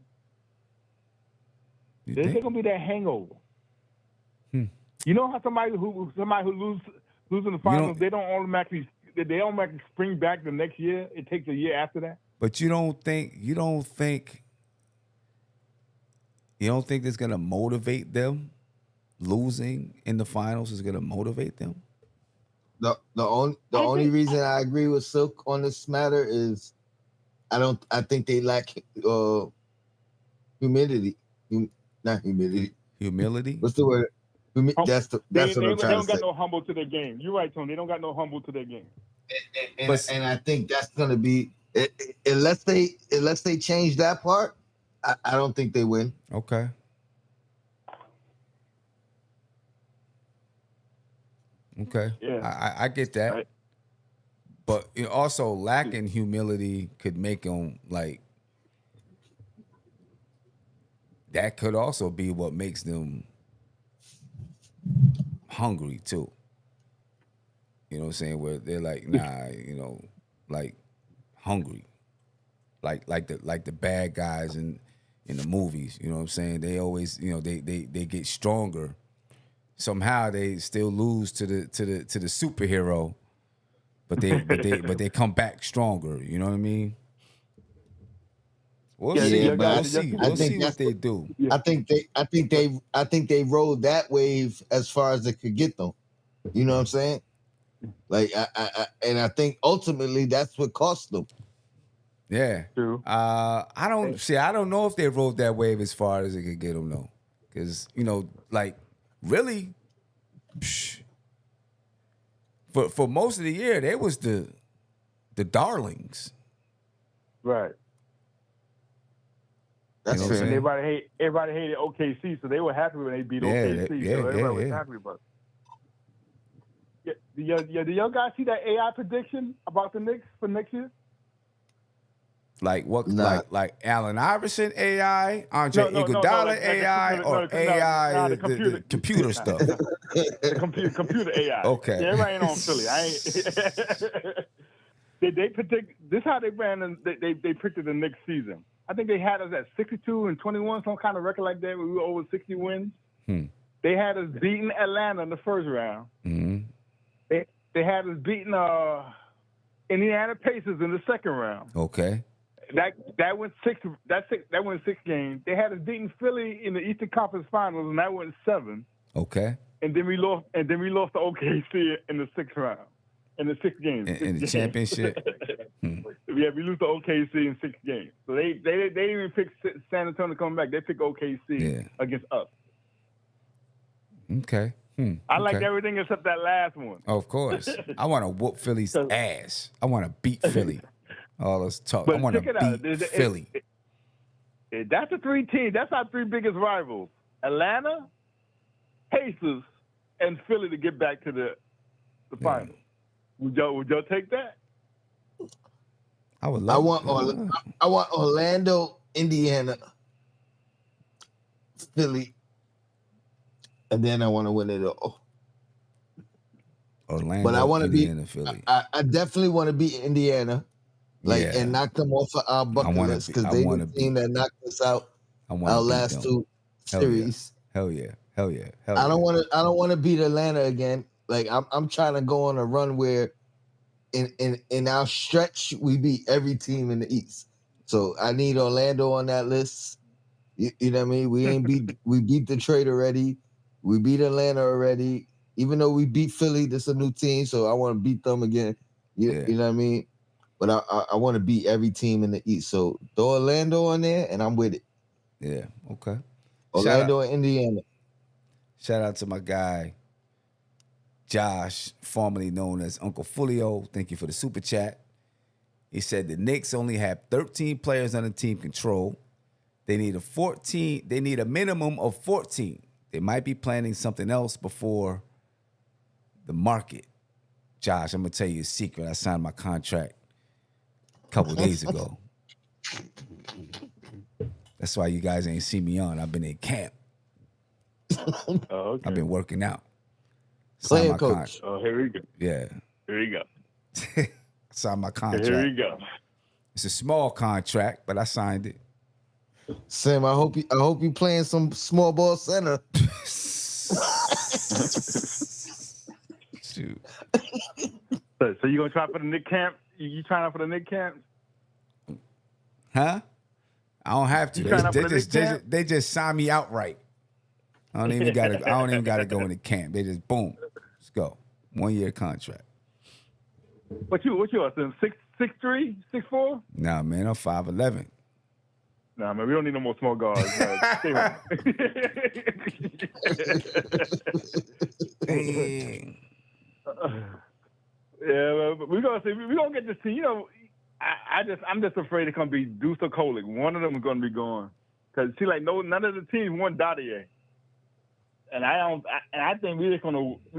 There's gonna be that hangover. You know how somebody who losing the finals, they don't automatically spring back the next year. It takes a year after that. But you don't think that's gonna motivate them? Losing in the finals is gonna motivate them? The only reason I agree with Silk on this matter is I think they lack humidity. not humility. Humility. What's the word? That's what They I'm trying to don't say. got no humble to their game. You're right, Tony. They don't got no humble to their game. And I think that's going to be unless they change that part. I don't think they win. Okay. Okay. Yeah. I get that. Right. But also lacking humility could make them like that could also be what makes them hungry too. You know what I'm saying? Where they're like, nah, like hungry. Like the bad guys in the movies, you know what I'm saying? They always, they get stronger. Somehow they still lose to the superhero, but they come back stronger. You know what I mean? We'll see. We'll see what they do. I think they rode that wave as far as it could get them. You know what I'm saying? Like I think ultimately that's what cost them. Yeah. True. I don't know if they rode that wave as far as it could get them though, because like really, for most of the year they was the darlings. Right. That's fair. And everybody hated OKC, so they were happy when they beat OKC. So everybody was happy about it. Do y'all guys see that AI prediction about the Knicks for next year? Like what? Nah. Like Allen Iverson AI, Andre Iguodala AI, or AI the computer stuff. The computer AI. Okay. Yeah, everybody ain't on Philly. I ain't. They predict this how they ran and they predicted the next season. I think they had us at 62-21, some kind of record like that, where we were over 60 wins. They had us beating Atlanta in the first round. Mm-hmm. They had us beating Indiana Pacers in the second round. Okay. That went six. That went 6 games. They had us beating Philly in the Eastern Conference Finals, and that went 7. Okay. And then we lost. And then we lost to OKC in the 6th round, in the 6th game. In the championship. Yeah, we lose to OKC in 6 games. So they didn't even pick San Antonio coming back. They picked OKC against us. Okay. I liked everything except that last one. Of course. I want to whoop Philly's ass. I want to beat Philly. All this talk. But I want to beat Philly. That's the 3 teams. That's our 3 biggest rivals: Atlanta, Pacers, and Philly to get back to the finals. Would y'all take that? I would love. I want Orlando, Indiana, Philly, and then I want to win it all. Orlando, but I want to beat Philly. I definitely want to beat Indiana, and knock them off of our bucket list because they the team that knocked us out our last 2 series. Hell yeah. I don't want to beat Atlanta again. Like I'm trying to go on a run where in our stretch we beat every team in the East. So I need Orlando on that list. You know what I mean? We beat Detroit already. We beat Atlanta already. Even though we beat Philly, this is a new team, so I want to beat them again. You know what I mean? But I want to beat every team in the East. So throw Orlando on there, and I'm with it. Yeah, okay. Orlando and Indiana. Shout out to my guy, Josh, formerly known as Uncle Fulio. Thank you for the super chat. He said the Knicks only have 13 players under team control. They need a minimum of 14. They might be planning something else before the market. Josh, I'm gonna tell you a secret. I signed my contract a couple days ago. That's why you guys ain't see me on. I've been in camp. Oh, okay. I've been working out. Player coach. Oh, here we go. Yeah. Here we go. Signed my contract. Here we go. It's a small contract, but I signed it. Sam, I hope you playing some small ball center. Shoot. So you gonna try for the Knick camp? You trying out for the Knick camp? Huh? I don't have to. They just sign me outright. I don't even gotta go into camp. They just boom. Let's go. 1-year contract. What you are? 6'3", 6'4"? Nah, man, I'm 5'11". Nah, man, we don't need no more small guards. Stay home. Dang. Yeah, but we're gonna see. We're gonna get to see. You know, I'm just afraid it's gonna be Deuce or Kolick. One of them is gonna be gone. Cause see, like none of the teams want Dadier. And I think we're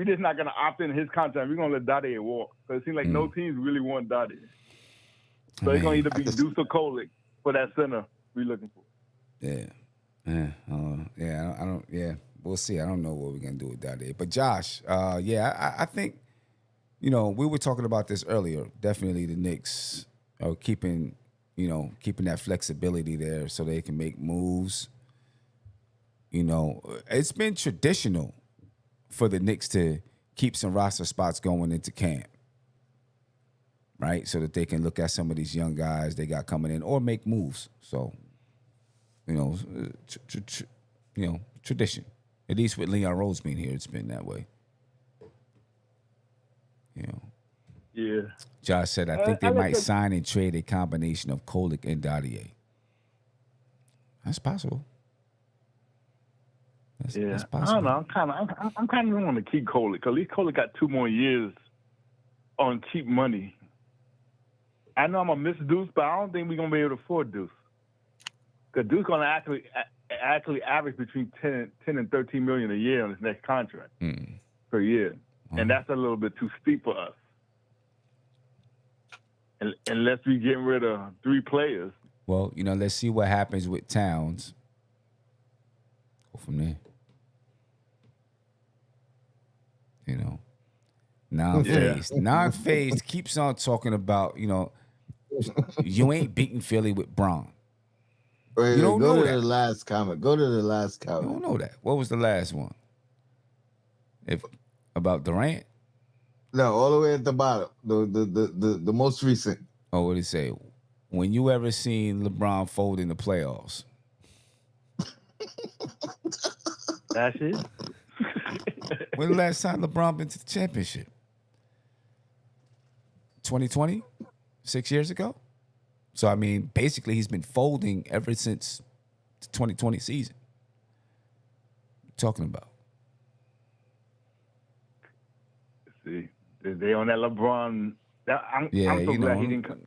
just not gonna opt in his contract. We're gonna let Dadier walk. So it seems like no teams really want Dadier. So it's gonna either be Deuce or Kolick for that center we're looking for. Yeah. I don't. Yeah, we'll see. I don't know what we're gonna do with Dadier. But Josh, I think, we were talking about this earlier. Definitely the Knicks are keeping that flexibility there so they can make moves. It's been traditional for the Knicks to keep some roster spots going into camp, right? So that they can look at some of these young guys they got coming in or make moves. So, tradition. At least with Leon Rose being here, it's been that way. Yeah. Josh said, I think they might sign and trade a combination of Kolick and Dadier. That's possible. That's possible. I don't know. I'm kind of want to keep Kolick because at least Kolick got 2 more years on cheap money. I know I'm gonna miss Deuce, but I don't think we're gonna be able to afford Deuce because Deuce gonna actually average between 10 and 13 million a year on his next contract per year, and that's a little bit too steep for us. Unless we get rid of 3 players. Well, let's see what happens with Towns. Go from there. Non-phased keeps on talking about, you ain't beating Philly with Braun. Wait, you don't go know to that. the last comment. Go to the last You comment. don't know that. What was the last one? About Durant? No, all the way at the bottom. The most recent. Oh, what did he say? When you ever seen LeBron fold in the playoffs? That's it. When the last time LeBron been to the championship? 2020? 6 years ago? So, I mean, basically he's been folding ever since the 2020 season. What you talking about? See, they on that LeBron. I'm so glad he didn't come.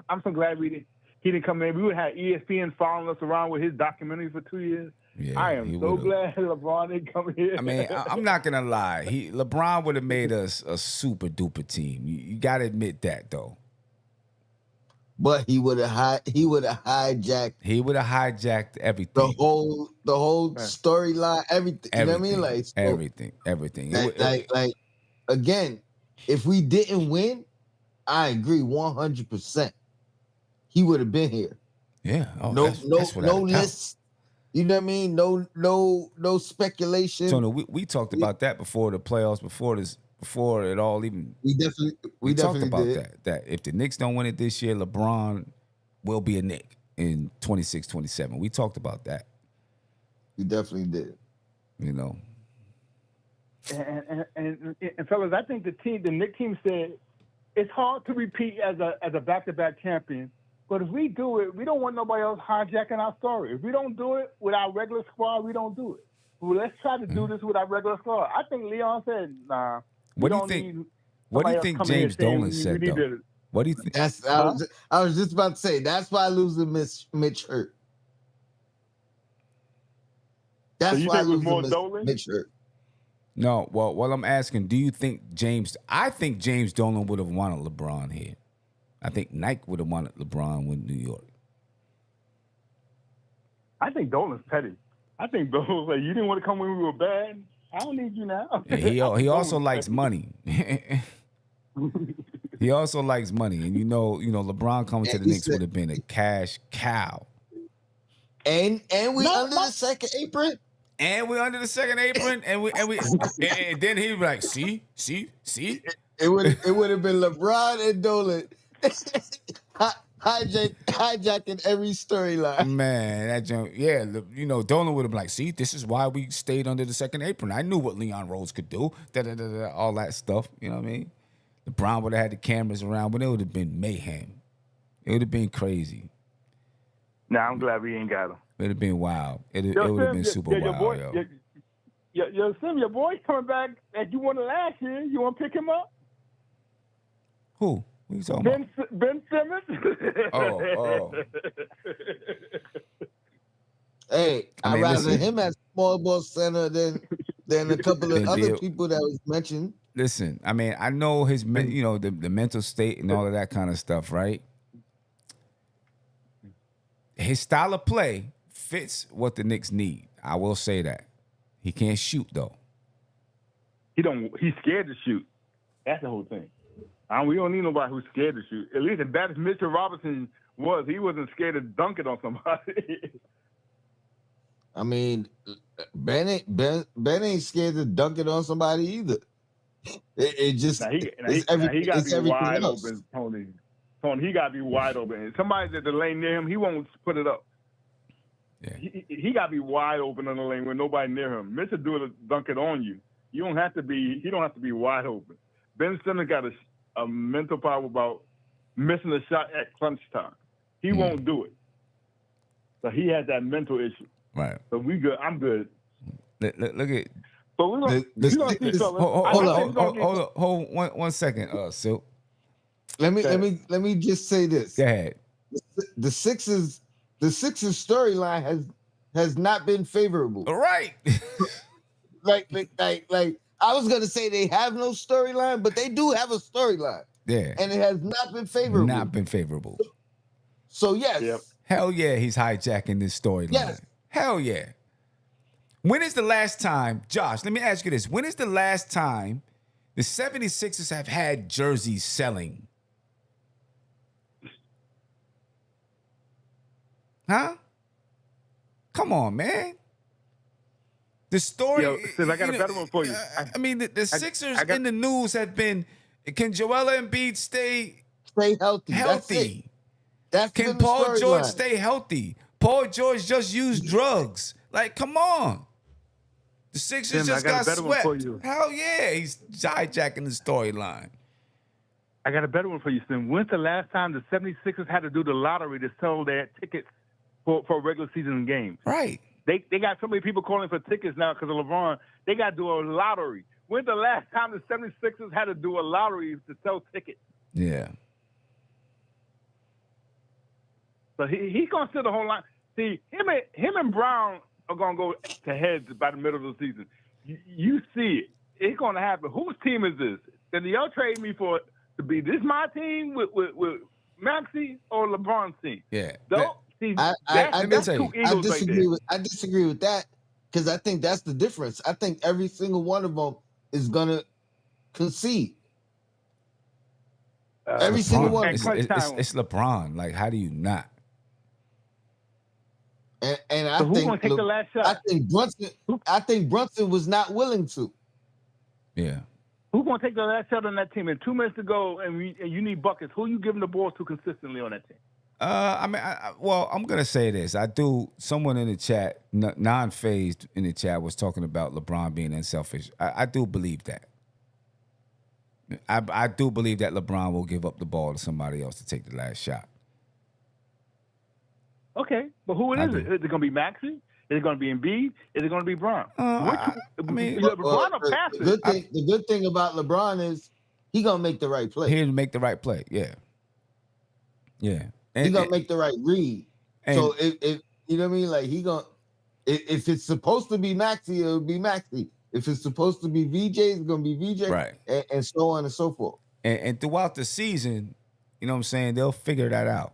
I'm so glad he didn't come in. We would have ESPN following us around with his documentaries for 2 years. Yeah, I am so glad LeBron didn't come here. I mean, I'm not gonna lie. LeBron would have made us a super duper team. You gotta admit that, though. But he would have hijacked. He would have hijacked everything. The whole storyline, everything. You know what I mean? Like everything. Like again, if we didn't win, I agree 100%. He would have been here. Yeah. Oh, no list. You know what I mean? No speculation. So no, we talked about that before the playoffs, before it all even. We definitely talked about did. that if the Knicks don't win it this year, LeBron will be a Knick in 26, 27. We talked about that. We definitely did. And fellas, I think the Knicks team said it's hard to repeat as a back-to-back champion. But if we do it, we don't want nobody else hijacking our story. If we don't do it with our regular squad, we don't do it. Well, let's try to do this with our regular squad. I think Leon said, nah. What do you think James Dolan said, though? What do you think? I was just about to say, that's why losing Mitch hurt. That's why losing Mitch hurt. No, well, I'm asking, do you think I think James Dolan would have wanted LeBron here. I think Nike would have wanted LeBron with New York. I think Dolan's petty. I think Dolan's like, you didn't want to come when we were bad. I don't need you now. He also likes money. He also likes money, and LeBron coming to the Knicks would have been a cash cow. And we under the second apron. And we under the second apron, and then he'd be like, see. It would have been LeBron and Dolan. Hijacking every storyline. Man, that junk, yeah, Dolan would have been like, see, this is why we stayed under the second apron. I knew what Leon Rose could do, all that stuff, you know what I mean? LeBron would have had the cameras around, but it would have been mayhem. It would have been crazy. Nah, I'm glad we ain't got him. It'd have been wild. It would have been super wild, boy, yo. Sim, your boy coming back that you won last year. You want to pick him up? Who? What are you talking about? Ben Simmons. Oh. Hey, I'd rather him as small ball center than a couple of other people that was mentioned. Listen, I mean, I know his, the mental state and all of that kind of stuff, right? His style of play fits what the Knicks need. I will say that. He can't shoot though. He's scared to shoot. That's the whole thing. We don't need nobody who's scared to shoot. At least as bad as Mitchell Robinson was, he wasn't scared to dunk it on somebody. I mean, Ben ain't scared to dunk it on somebody either. It just he got to be wide open, Tony. Tony, he got to be wide open. And somebody's at the lane near him, he won't put it up. Yeah. He got to be wide open in the lane with nobody near him. Mitchell do it, dunk it on you. He don't have to be wide open. Ben Simmons got a mental power about missing a shot at crunch time. He won't do it. So he has that mental issue. Right. So we good. I'm good. Look at. But we're going to see, fellas. Hold on 1 second, Silk. Let me just say this. Go ahead. The Sixers storyline has not been favorable. All right. like I was gonna say they have no storyline, but they do have a storyline. Yeah. And it has not been favorable. So yes. Yep. Hell yeah, he's hijacking this storyline. Yes. Hell yeah. When is the last time, Josh, let me ask you this. When is the last time the 76ers have had jerseys selling? Huh? Come on, man. The story. Yo, Sid, I got a better one for you. I mean, the Sixers in the news have been, can Joel Embiid stay healthy? Can Paul George stay healthy? Paul George just used drugs. Like, come on. The Sixers just got swept. Hell yeah, he's hijacking the storyline. I got a better one for you, Sim. When's the last time the 76ers had to do the lottery to sell their tickets for regular season games? Right. They got so many people calling for tickets now because of LeBron. They got to do a lottery. When's the last time the 76ers had to do a lottery to sell tickets? Yeah. So he's going to steal the whole line. See, him and Brown are going to go to heads by the middle of the season. You see it. It's going to happen. Whose team is this? Did y'all trade me for it to be this my team with Maxey or LeBron's team? Yeah. I disagree with that because I think that's the difference. I think every single one of them is going to concede. Every single one. It's LeBron. Like, how do you not? And I so who's think going to take the last shot? I think Brunson was not willing to. Yeah. Who's going to take the last shot on that team? And 2 minutes to go, and you need buckets. Who are you giving the ball to consistently on that team? I'm gonna say this. Someone in the chat, non-phased in the chat, was talking about LeBron being unselfish. I do believe that. I do believe that LeBron will give up the ball to somebody else to take the last shot. Okay, but who is it? Is it going to be Maxey? Is it going to be Embiid? Is it going to be Brown? LeBron will pass it. The good thing about LeBron is he's going to make the right play. He'll make the right play, yeah. Yeah. He's going to make the right read. So if you know what I mean? Like if it's supposed to be Maxey, it'll be Maxey. If it's supposed to be VJ, it's going to be VJ. Right. And so on and so forth. And throughout the season, you know what I'm saying, they'll figure that out.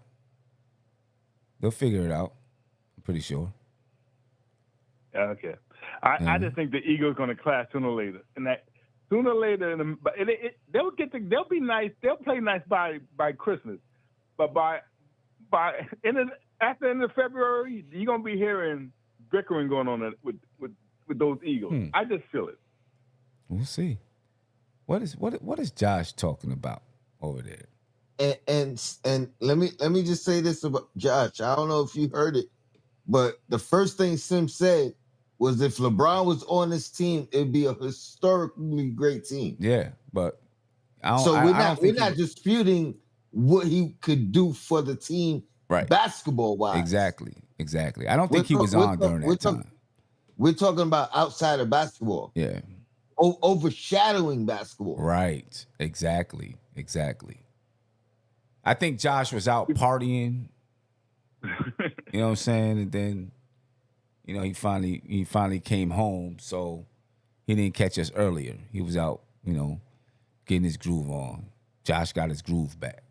They'll figure it out. I'm pretty sure. Okay. I just think the ego's going to clash sooner or later. And that sooner or later, they'll be nice. They'll play nice by Christmas. But after the end of February, you're going to be hearing bickering going on with those Eagles. I just feel it. We'll see. What is Josh talking about over there? And let me just say this about Josh. I don't know if you heard it, but the first thing Sim said was if LeBron was on this team, it'd be a historically great team. Yeah, but we're not disputing what he could do for the team Right. Basketball wise. Exactly. I don't think he was on during that time. We're talking about outside of basketball. Yeah. Overshadowing basketball. Right. Exactly. I think Josh was out partying. You know what I'm saying? And then, he finally came home, so he didn't catch us earlier. He was out, getting his groove on. Josh got his groove back.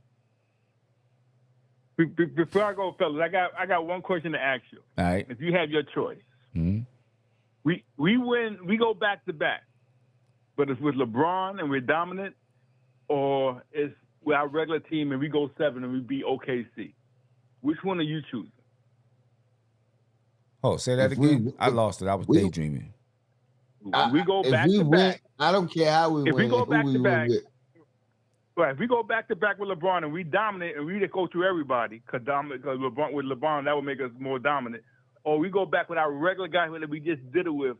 Before I go, fellas, I got one question to ask you. All right. If you have your choice, Mm-hmm. we win, we go back to back, but it's with LeBron and we're dominant, or it's with our regular team and we go 7 and we beat OKC. Which one are you choosing? Oh, say that again. I lost it. I was daydreaming. We go back to back. I don't care how we win. If we go back to back, with. right? If we go back to back with LeBron and we dominate and we go through everybody, because LeBron that would make us more dominant. Or we go back with our regular guy that we just did it with.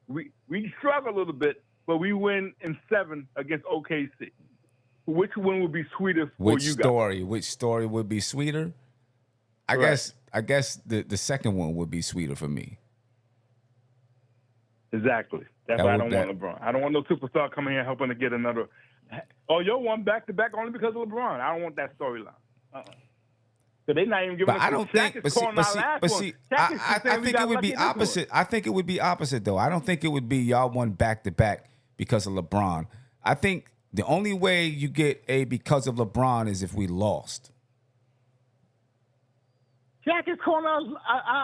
We struggle a little bit, but we win in 7 against OKC. Which one would be sweeter for you guys? Which story would be sweeter? I guess the second one would be sweeter for me. Exactly. That's why I don't want LeBron. I don't want no superstar coming here helping to get another. Oh, you're one back to back only because of LeBron. I don't want that storyline. So they're not even giving us. I don't think. But see, I think it would be opposite. I think it would be opposite though. I don't think it would be y'all won back to back because of LeBron. I think the only way you get a because of LeBron is if we lost. Shaq is calling us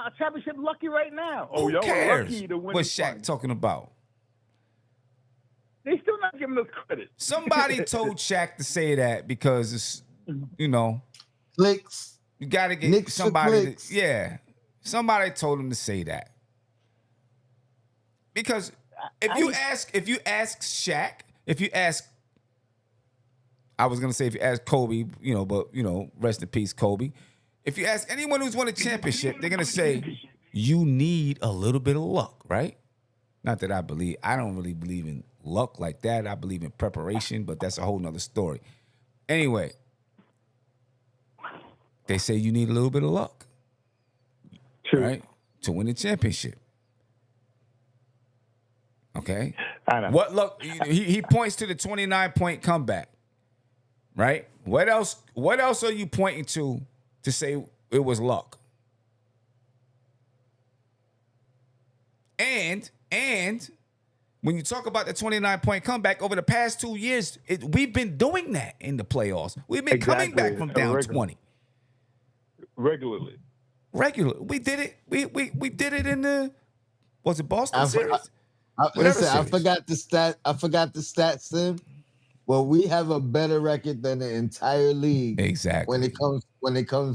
a championship lucky right now. Who cares? Lucky to win. What's Shaq talking about? They still not giving us credit. Somebody told Shaq to say that because it's, Clicks. You got to get Knicks somebody. Somebody told him to say that. Because if you ask Shaq, if you ask Kobe, but rest in peace, Kobe. If you ask anyone who's won a championship, they're gonna say you need a little bit of luck, right? Not that I don't really believe in luck like that. I believe in preparation, but that's a whole nother story. Anyway, they say you need a little bit of luck, right, to win a championship. Okay, I know. What luck? He points to the 29-point comeback, right? What else are you pointing to say it was luck? And when you talk about the 29-point comeback over the past 2 years, we've been doing that in the playoffs. We've been coming back from down 20 regularly. We did it. We did it in the Boston series? I forgot the stat. I forgot the stats, Sim. Well, we have a better record than the entire league. Exactly. When it comes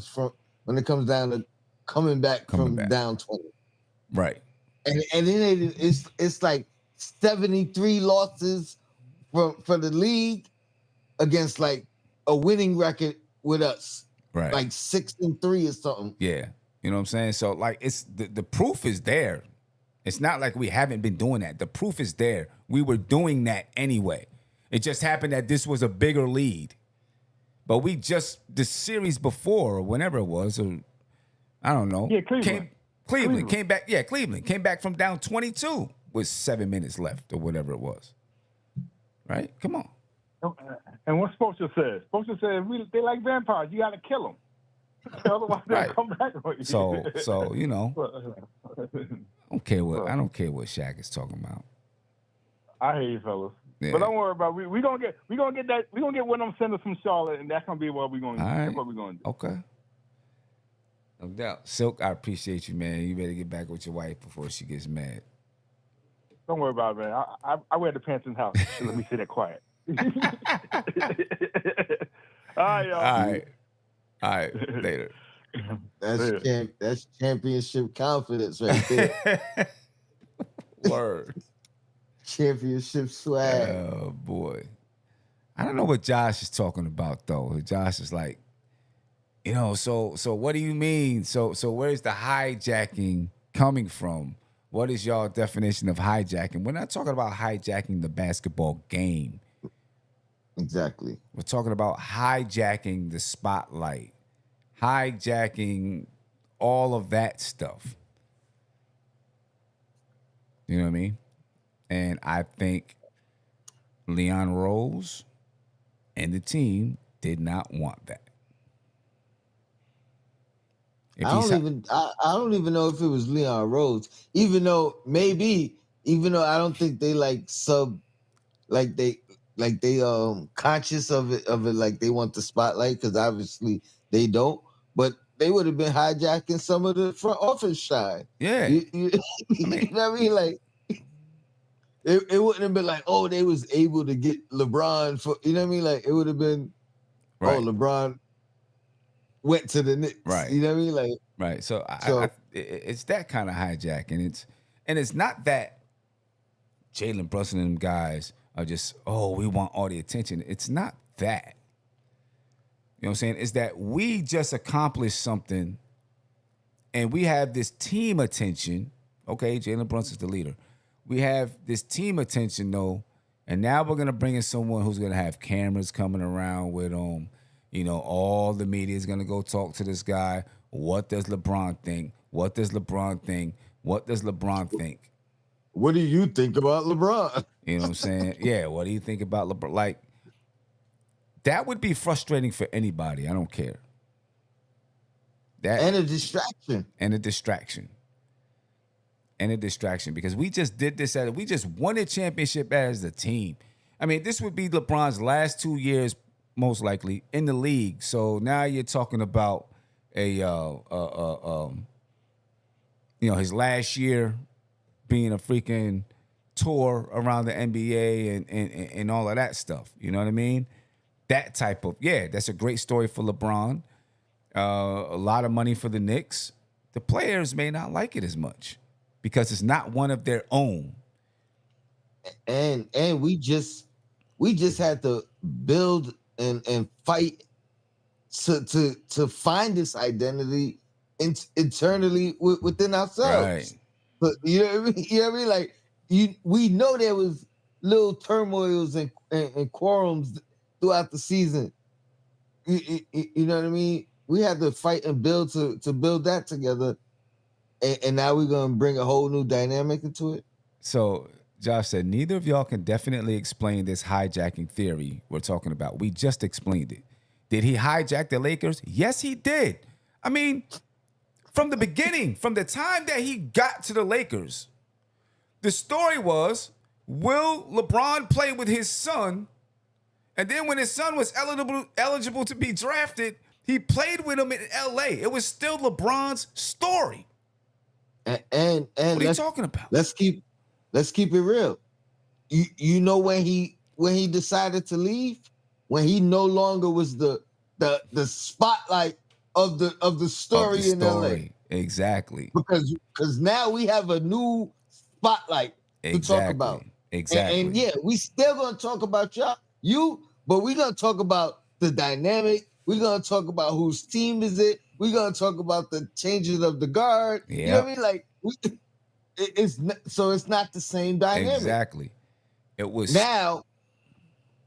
down to coming back down 20. Right. And it's like 73 losses for the league against like a winning record with us. Right. Like 6-3 or something. Yeah. You know what I'm saying? So like it's the proof is there. It's not like we haven't been doing that. The proof is there. We were doing that anyway. It just happened that this was a bigger lead. But the series before, or whenever it was, or I don't know. Yeah, Cleveland came back. Yeah, Cleveland came back from down 22 with 7 minutes left or whatever it was. Right? Come on. And what Spoelstra says? Spoelstra says they like vampires. You got to kill them. Otherwise, they'll come back on you. So I don't care what Shaq is talking about. I hear you, fellas. Yeah. But don't worry about it. We're gonna get one of them senders from Charlotte, and that's gonna be what we're gonna do. All right. That's what we're gonna do. Okay. No doubt. Silk, I appreciate you, man. You better get back with your wife before she gets mad. Don't worry about it, man. I wear the pants in the house. So let me sit there quiet. All right, y'all. All right. Later. That's championship confidence right there. Word. Championship swag. Oh boy. I don't know what Josh is talking about though. Josh is like, so what do you mean? So where's the hijacking coming from? What is y'all definition of hijacking? We're not talking about hijacking the basketball game. Exactly. We're talking about hijacking the spotlight, hijacking all of that stuff. You know what I mean? And I think Leon Rose and the team did not want that. I don't even know if it was Leon Rose, even though I don't think they like conscious of it like they want the spotlight, because obviously they don't, but they would have been hijacking some of the front office shine. Yeah. You know what I mean? Like it wouldn't have been like, oh, they was able to get LeBron for, you know what I mean? Like it would have been, right. oh, LeBron went to the Knicks. Right. You know what I mean? Like right. So it's that kind of hijacking. It's not that Jalen Brunson and them guys are just, oh, we want all the attention. It's not that. You know what I'm saying? It's that we just accomplished something and we have this team attention. Okay, Jalen Brunson's the leader. We have this team attention, though, and now we're going to bring in someone who's going to have cameras coming around with them. You know, all the media is going to go talk to this guy. What does LeBron think? What does LeBron think? What does LeBron think? What do you think about LeBron? You know what I'm saying? Yeah, what do you think about LeBron? Like, that would be frustrating for anybody. I don't care. And a distraction. And a distraction. And a distraction, because we just did this we just won a championship as a team. I mean, this would be LeBron's last 2 years, most likely, in the league. So now you're talking about his last year being a freaking tour around the NBA and all of that stuff. You know what I mean? That type of, that's a great story for LeBron. A lot of money for the Knicks. The players may not like it as much because it's not one of their own. And we just had to build and fight to find this identity internally within ourselves. Right. But you know what I mean? You know what I mean? Like we know there was little turmoils and quarrels throughout the season. You know what I mean? We had to fight and build to build that together. And now we're going to bring a whole new dynamic into it. So Josh said, neither of y'all can definitely explain this hijacking theory we're talking about. We just explained it. Did he hijack the Lakers? Yes, he did. I mean, from the beginning, from the time that he got to the Lakers, the story was, will LeBron play with his son? And then when his son was eligible to be drafted, he played with him in LA. It was still LeBron's story. And what are you talking about? Let's keep it real. You know when he decided to leave, when he no longer was the spotlight of the story in LA. Exactly. Because now we have a new spotlight to talk about. Exactly. And we still gonna talk about you, but we're gonna talk about the dynamic. We're gonna talk about whose team is it. We're gonna talk about the changes of the guard. Yep. You know what I mean? Like it's not the same dynamic. Exactly. It was now,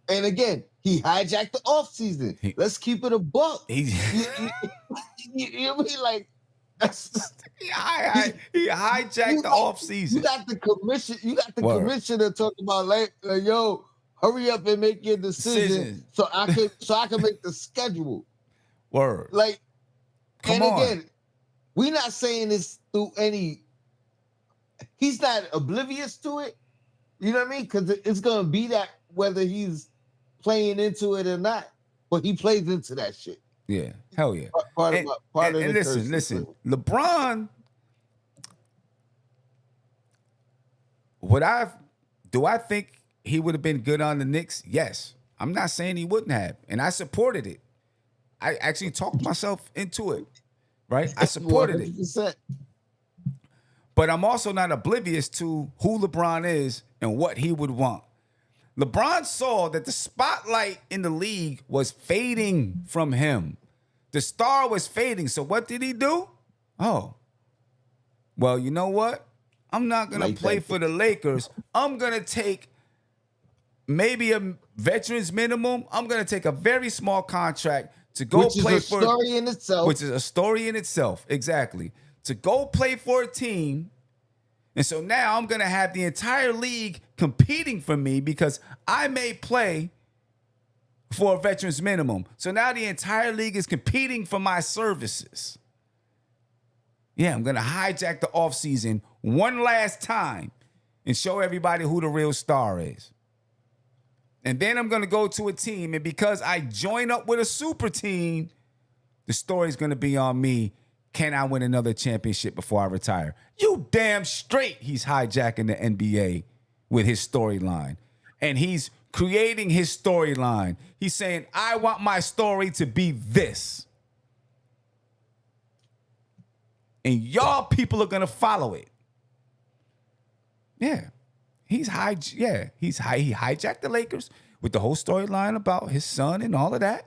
and again, he hijacked the offseason. Let's keep it a buck. You know what I mean? Like he hijacked the offseason. You got the commission. You got the commissioner talking about like, yo, hurry up and make your decision so I can make the schedule. Word. Like, Come on. Again, we're not saying this through any. He's not oblivious to it. You know what I mean? Because it's gonna be that whether he's playing into it or not. But he plays into that shit. Yeah, hell yeah. Part of the listen, LeBron. Do I think he would have been good on the Knicks? Yes. I'm not saying he wouldn't have, and I supported it. I actually talked myself into it, right? I supported 100%. it. But I'm also not oblivious to who LeBron is and what he would want. LeBron saw that the spotlight in the league was fading from him. The star was fading. So what did he do? Oh, well, you know what? I'm not going to play for the Lakers. I'm going to take maybe a veteran's minimum. I'm going to take a very small contract to go which is play a for story in itself. which is a story in itself. Exactly. To go play for a team. And so now I'm going to have the entire league competing for me because I may play for a veterans minimum. So now the entire league is competing for my services. Yeah, I'm going to hijack the offseason one last time and show everybody who the real star is. And then I'm going to go to a team, and because I join up with a super team, the story's going to be on me. Can I win another championship before I retire? You damn straight he's hijacking the NBA with his storyline. And he's creating his storyline. He's saying, I want my story to be this. And y'all people are going to follow it. Yeah. He hijacked the Lakers with the whole storyline about his son and all of that.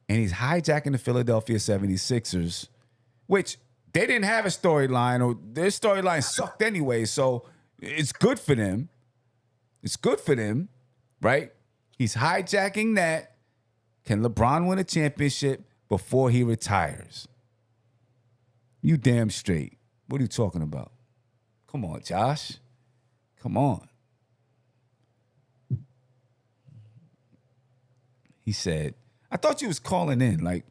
And he's hijacking the Philadelphia 76ers, which they didn't have a storyline, or their storyline sucked anyway. So it's good for them. It's good for them, right? He's hijacking that. Can LeBron win a championship before he retires? You damn straight. What are you talking about? Come on, Josh. Come on. He said, I thought you was calling in. Like,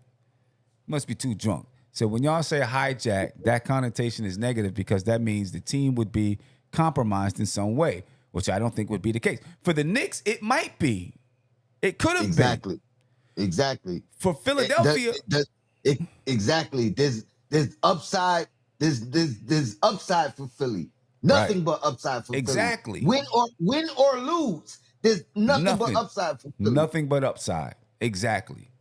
must be too drunk. So when y'all say hijack, that connotation is negative because that means the team would be compromised in some way, which I don't think would be the case. For the Knicks, it might be. It could have been. Exactly. For Philadelphia. Exactly. There's upside. There's upside for Philly. Nothing but upside for exactly. Philly. Win or lose. There's nothing but upside for Philly. Nothing but upside. Exactly.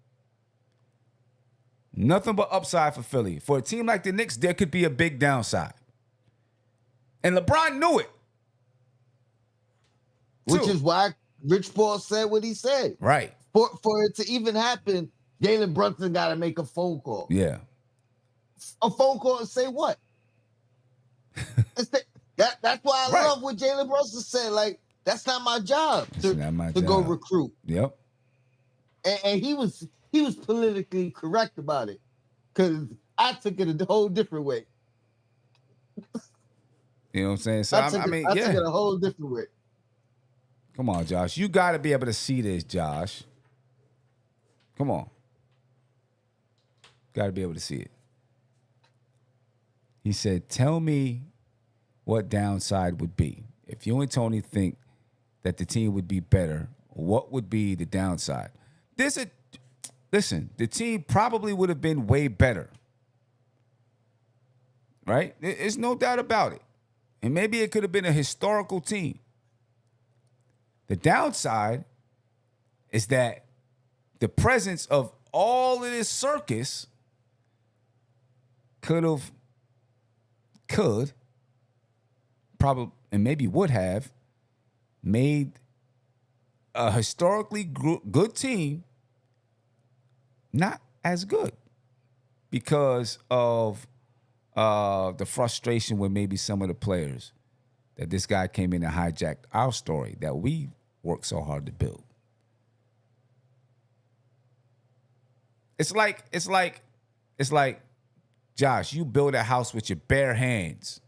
Nothing but upside for Philly. For a team like the Knicks, there could be a big downside. And LeBron knew it. Which is why Rich Paul said what he said. Right. For it to even happen, Jalen Brunson got to make a phone call. Yeah. A phone call and say what? That's why I love what Jalen Brunson said. Like, that's not my job to go recruit. Yep. And he was politically correct about it, because I took it a whole different way. You know what I'm saying? So I took it a whole different way. Come on, Josh. You got to be able to see this, Josh. Come on. Got to be able to see it. He said, tell me what downside would be. If you and Tony think that the team would be better, what would be the downside? Listen, the team probably would have been way better. Right? There's no doubt about it. And maybe it could have been a historical team. The downside is that the presence of all of this circus could probably, and maybe would have made a historically good team not as good because of the frustration with maybe some of the players that this guy came in and hijacked our story that we worked so hard to build. It's like, Josh, you build a house with your bare hands,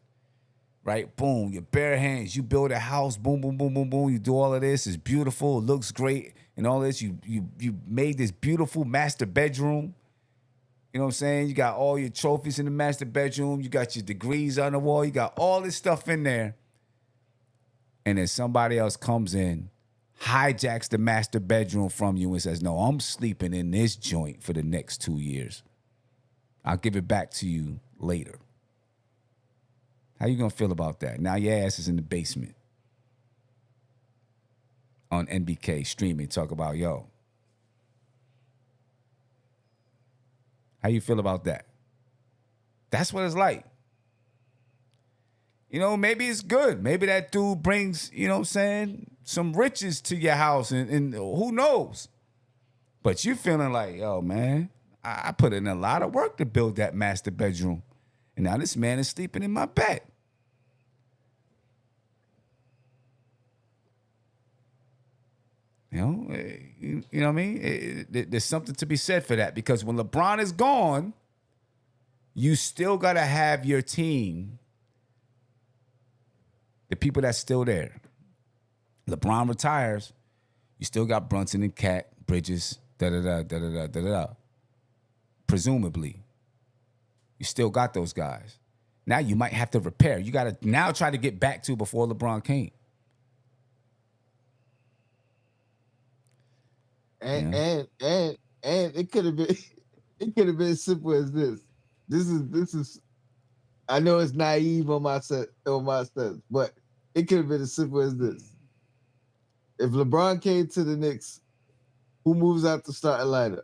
right? Boom, your bare hands. You build a house, boom, boom, boom, boom, boom. You do all of this. It's beautiful. It looks great and all this. You made this beautiful master bedroom. You know what I'm saying? You got all your trophies in the master bedroom. You got your degrees on the wall. You got all this stuff in there. And then somebody else comes in, hijacks the master bedroom from you and says, no, I'm sleeping in this joint for the next 2 years. I'll give it back to you later. How you going to feel about that? Now your ass is in the basement on NBK streaming, talk about, yo. How you feel about that? That's what it's like. You know, maybe it's good. Maybe that dude brings, you know what I'm saying, some riches to your house and who knows? But you feeling like, yo, man, I put in a lot of work to build that master bedroom. And now this man is sleeping in my bed. You know what I mean? There's something to be said for that because when LeBron is gone, you still got to have your team, the people that's still there. LeBron retires, you still got Brunson and Cat, Bridges, da-da-da. Presumably. You still got those guys. Now you might have to repair. You got to now try to get back to before LeBron came. And it could have been as simple as this. This is I know it's naive on my sense, but it could have been as simple as this. If LeBron came to the Knicks, who moves out the starting lineup?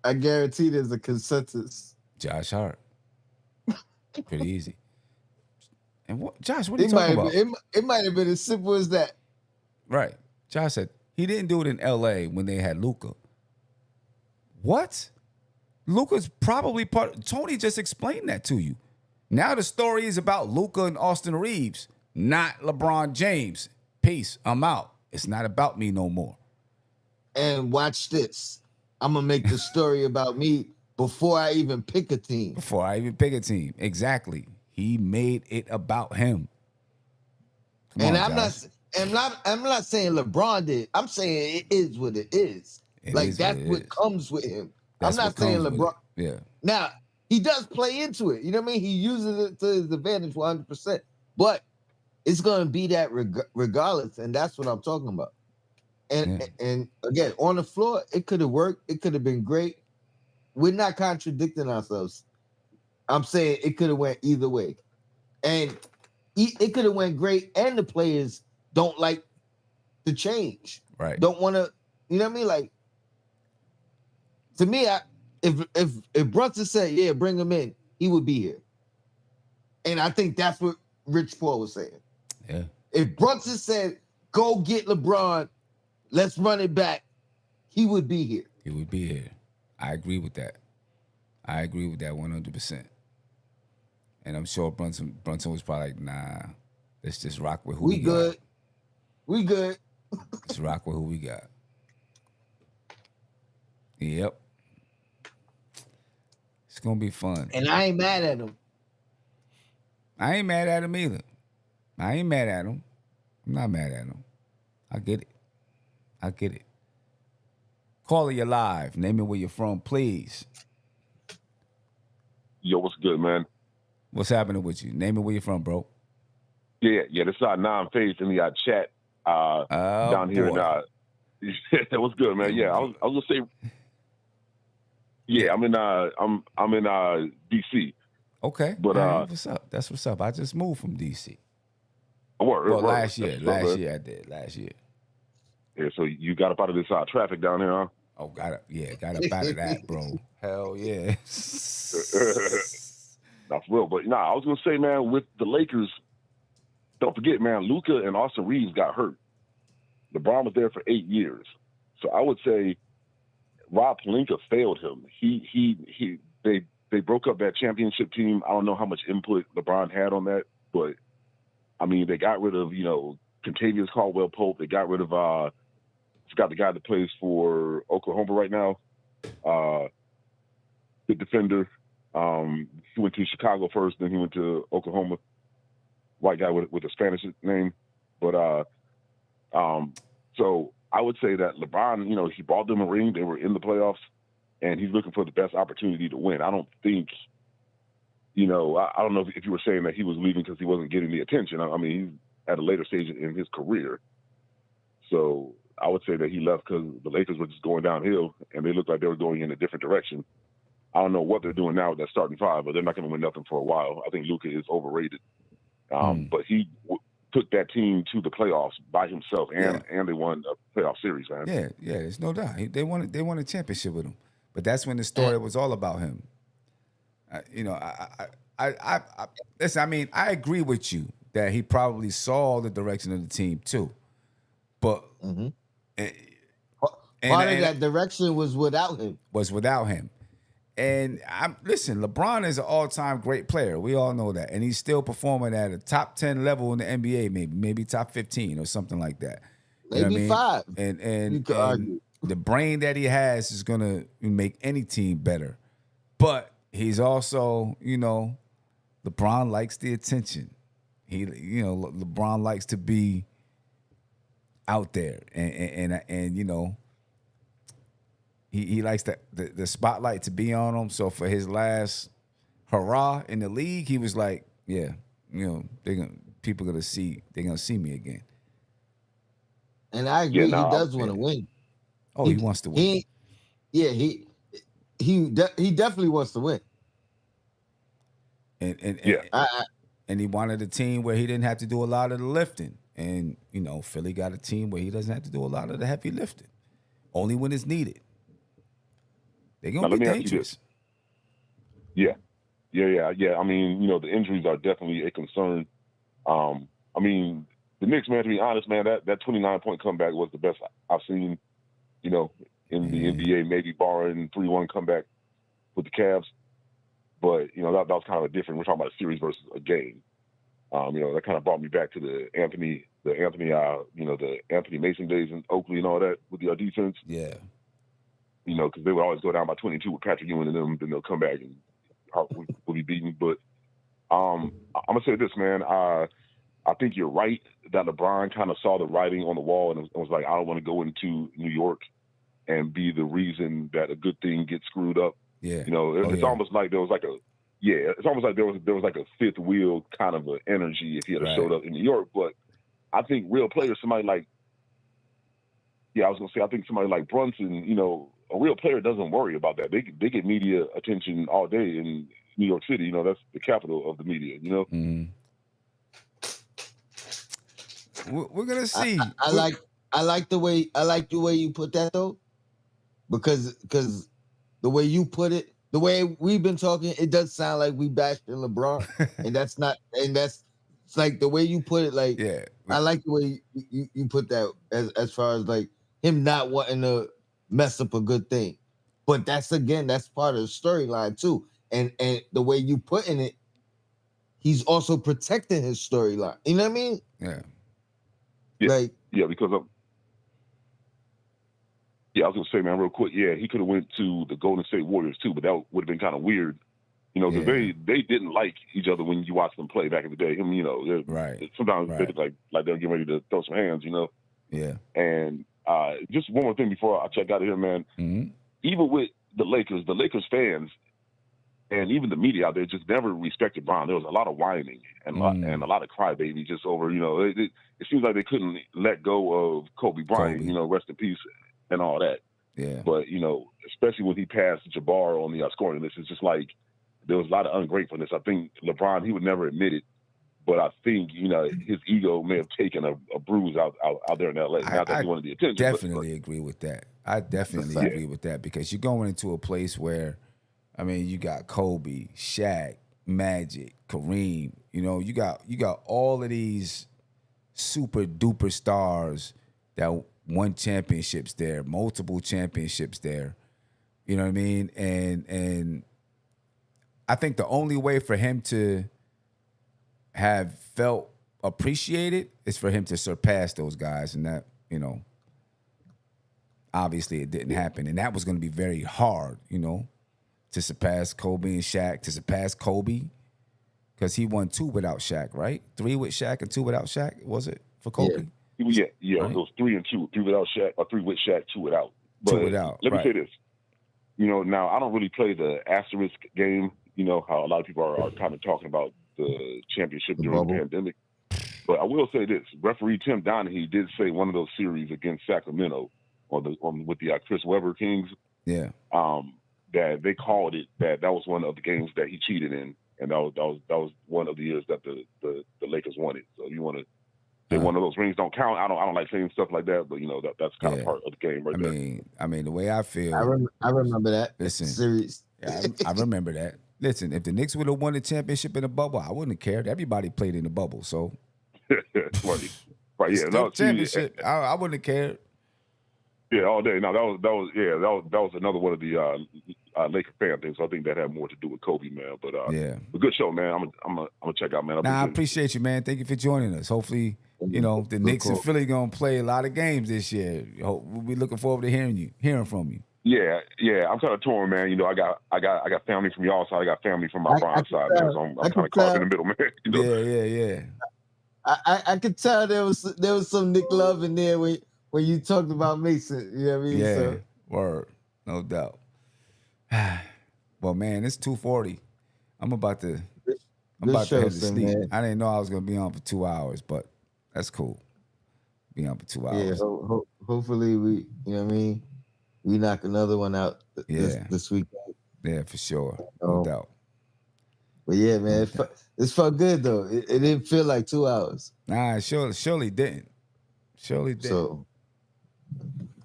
I guarantee there's a consensus. Josh Hart. Pretty easy. And what, Josh, what are you talking about? It might have been as simple as that. Right. Josh said he didn't do it in LA when they had Luka. What? Luka's probably part. Tony just explained that to you. Now the story is about Luka and Austin Reeves, not LeBron James. Peace. I'm out. It's not about me no more. And watch this. I'm going to make the story about me before I even pick a team. Exactly. He made it about him. I'm not saying LeBron did. I'm saying it is what it is. That's what comes with him. I'm not saying LeBron. Yeah. Now, he does play into it. You know what I mean? He uses it to his advantage 100%. But it's going to be that regardless. And that's what I'm talking about. And again, on the floor, it could have worked. It could have been great. We're not contradicting ourselves. I'm saying it could have went either way. And it could have went great. And the players don't like the change. Right. Don't want to, you know what I mean? Like, to me, if Brunson said, yeah, bring him in, he would be here. And I think that's what Rich Paul was saying. Yeah. If Brunson said, go get LeBron, let's run it back, he would be here. He would be here. I agree with that. 100%. And I'm sure Brunson was probably like, nah, let's just rock with who we got. We good. Let's rock with who we got. Yep. It's going to be fun. And I ain't mad at him. I ain't mad at him either. I'm not mad at him. I get it. Caller, you live. Name me where you're from, please. Yo, what's good, man? What's happening with you? Name me where you're from, bro. Yeah. This is non-phase in the chat down here. What's good, man? Yeah, I was gonna say. Yeah, I'm in DC. Okay, but what's up? That's what's up. I just moved from DC. Last year I did. Yeah, so you got up out of this traffic down here, huh? Oh, got up out of that, bro. Hell yeah. Not for real, but I was gonna say, man, with the Lakers, don't forget, man, Luka and Austin Reeves got hurt. LeBron was there for 8 years, so I would say Rob Pelinka failed him. They broke up that championship team. I don't know how much input LeBron had on that, but I mean, they got rid of Contavious Caldwell-Pope. They got rid of forgot the guy that plays for Oklahoma right now, the defender. He went to Chicago first, then he went to Oklahoma. White guy with a Spanish name, but so I would say that LeBron, he brought them a ring. They were in the playoffs, and he's looking for the best opportunity to win. I don't think, I don't know if you were saying that he was leaving because he wasn't getting the attention. I mean, he's at a later stage in his career, so I would say that he left because the Lakers were just going downhill, and they looked like they were going in a different direction. I don't know what they're doing now with that starting five, but they're not going to win nothing for a while. I think Luka is overrated. But he took that team to the playoffs by himself, and they won a playoff series, man. Yeah, there's no doubt. They won a championship with him. But that's when the story was all about him. Listen, I mean, I agree with you that he probably saw the direction of the team too. But part of that direction was without him. And listen, LeBron is an all-time great player. We all know that. And he's still performing at a top 10 level in the NBA, maybe top 15 or something like that. You know what I maybe mean? 5. And You could argue. the brain that he has is gonna make any team better. But he's also, LeBron likes the attention. LeBron likes to be out there, and he likes the spotlight to be on him. So for his last hurrah in the league, he was like, yeah, people gonna see me again. And I agree, no, he does want to win. Oh, he wants to win. He definitely wants to win. And Yeah. and he wanted a team where he didn't have to do a lot of the lifting. And Philly got a team where he doesn't have to do a lot of the heavy lifting, only when it's needed. They're gonna be dangerous. Yeah. I mean, the injuries are definitely a concern. I mean, the Knicks, man, to be honest, man, that 29-point comeback was the best I've seen, in the NBA, maybe barring 3-1 comeback with the Cavs. But, that was kind of a different, we're talking about a series versus a game. That kind of brought me back to the Anthony Mason days in Oakley and all that with the defense. Yeah. Because they would always go down by 22 with Patrick Ewing and them, then they'll come back and we'll be beaten. But I'm going to say this, man. I think you're right that LeBron kind of saw the writing on the wall and was like, I don't want to go into New York and be the reason that a good thing gets screwed up. Yeah. It's almost like there was like it's almost like there was like a fifth wheel kind of an energy if he had showed up in New York. But I think real players, somebody like, I think somebody like Brunson, a real player doesn't worry about that. They get media attention all day in New York City. That's the capital of the media, Mm-hmm. We're gonna see. I like the way you put that though, because the way you put it, the way we've been talking, it does sound like we bashed in LeBron, and that's it's like the way you put it. Like, yeah, I like the way you put that as far as like him not wanting to mess up a good thing, but that's part of the storyline too, and the way you putting it, he's also protecting his storyline. You know what I mean? Yeah. Like, because I was gonna say, man, real quick, he could have went to the Golden State Warriors too, but that would have been kind of weird, because they didn't like each other when you watched them play back in the day. Right. Sometimes they look like they're getting ready to throw some hands, Yeah. And just one more thing before I check out of here, man. Mm-hmm. Even with the Lakers fans, and even the media out there just never respected Bron. There was a lot of whining and a lot of crybaby just over, it seems like they couldn't let go of Kobe Bryant, rest in peace and all that. Yeah. But, especially when he passed Jabbar on the scoring list, it's just like there was a lot of ungratefulness. I think LeBron, he would never admit it, but I think, his ego may have taken a bruise out there in L.A. Not that he wanted the attention. Definitely agree with that. I definitely agree with that, because you're going into a place where, I mean, you got Kobe, Shaq, Magic, Kareem. You got all of these super duper stars that won championships there, multiple championships there. You know what I mean? And I think the only way for him to have felt appreciated is for him to surpass those guys, and that, obviously it didn't happen, and that was going to be very hard, to surpass Kobe and Shaq, to surpass Kobe, because he won 2 without Shaq, right? 3 with Shaq and 2 without Shaq, was it, for Kobe? Yeah. Right? It was 3 and 2, 3 without Shaq, or 3 with Shaq, 2 without. But 2 without. Let me say this. Now I don't really play the asterisk game. How a lot of people are kind of talking about the championship during the pandemic. But I will say this: referee Tim Donaghy did say one of those series against Sacramento with the Chris Webber Kings. Yeah. That they called it that was one of the games that he cheated in, and that was one of the years that the Lakers won it. So you want to say one of those rings don't count? I don't like saying stuff like that, but that's kind of part of the game right there. I mean, the way I feel, I remember that. Listen, series. I remember that. Listen, if the Knicks would have won the championship in the bubble, I wouldn't have cared. Everybody played in the bubble, so right. Yeah, no championship. I wouldn't have cared. Yeah, all day. No, that was another one of the Laker fan thing. So I think that had more to do with Kobe, man. But Yeah. a good show, man. I'm gonna check out, man. Nah, I appreciate you, man. Thank you for joining us. Hopefully, you know, the Knicks and Philly gonna play a lot of games this year. We'll be looking forward to hearing from you. Yeah. I'm kind of torn, man. You know, I got family from y'all side. I got family from my Bronx side, man. So I'm kind of caught in the middle, man. You know? Yeah. I could tell there was some Nick love in there when you talked about Mason. You know what I mean? Yeah. So, Word. No doubt. Well, man, it's 2:40. I'm about to head to sleep. Man. I didn't know I was gonna be on for 2 hours, but that's cool. Be on for 2 hours. Yeah. Hopefully we, you know what I mean, we knock another one out this weekend. Yeah, for sure. No doubt. But yeah, man, it felt good though. It didn't feel like 2 hours. Nah, it surely didn't. Surely didn't. So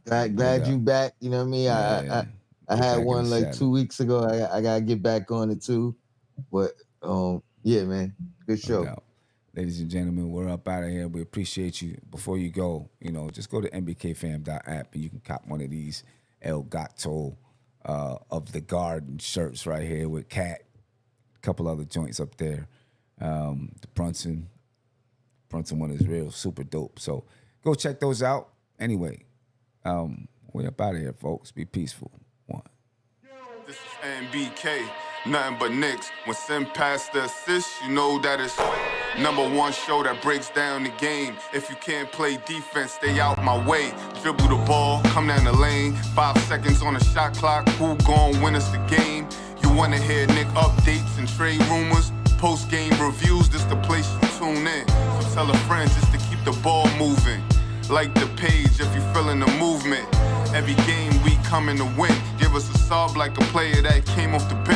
glad you back. You know what I mean? Yeah. I had one like 2 weeks ago. I gotta get back on it too. But yeah, man, good show. No, ladies and gentlemen, we're up out of here. We appreciate you. Before you go, you know, just go to nbkfam.app and you can cop one of these El Gato of the Garden shirts right here with Cat. A couple other joints up there. The Brunson one is real super dope. So go check those out. Anyway, we're up out of here, folks. Be peaceful. One. This is NBK, nothing but Knicks. When Sim passed the assist, you know that it's #1 show that breaks down the game. If you can't play defense, stay out my way. Dribble the ball, come down the lane. 5 seconds on the shot clock, who gon' win us the game? You wanna hear Nick updates and trade rumors? Post-game reviews, this the place you tune in. So tell a friend just to keep the ball moving. Like the page if you feeling the movement. Every game we coming to win. Give us a sub like a player that came off the bench.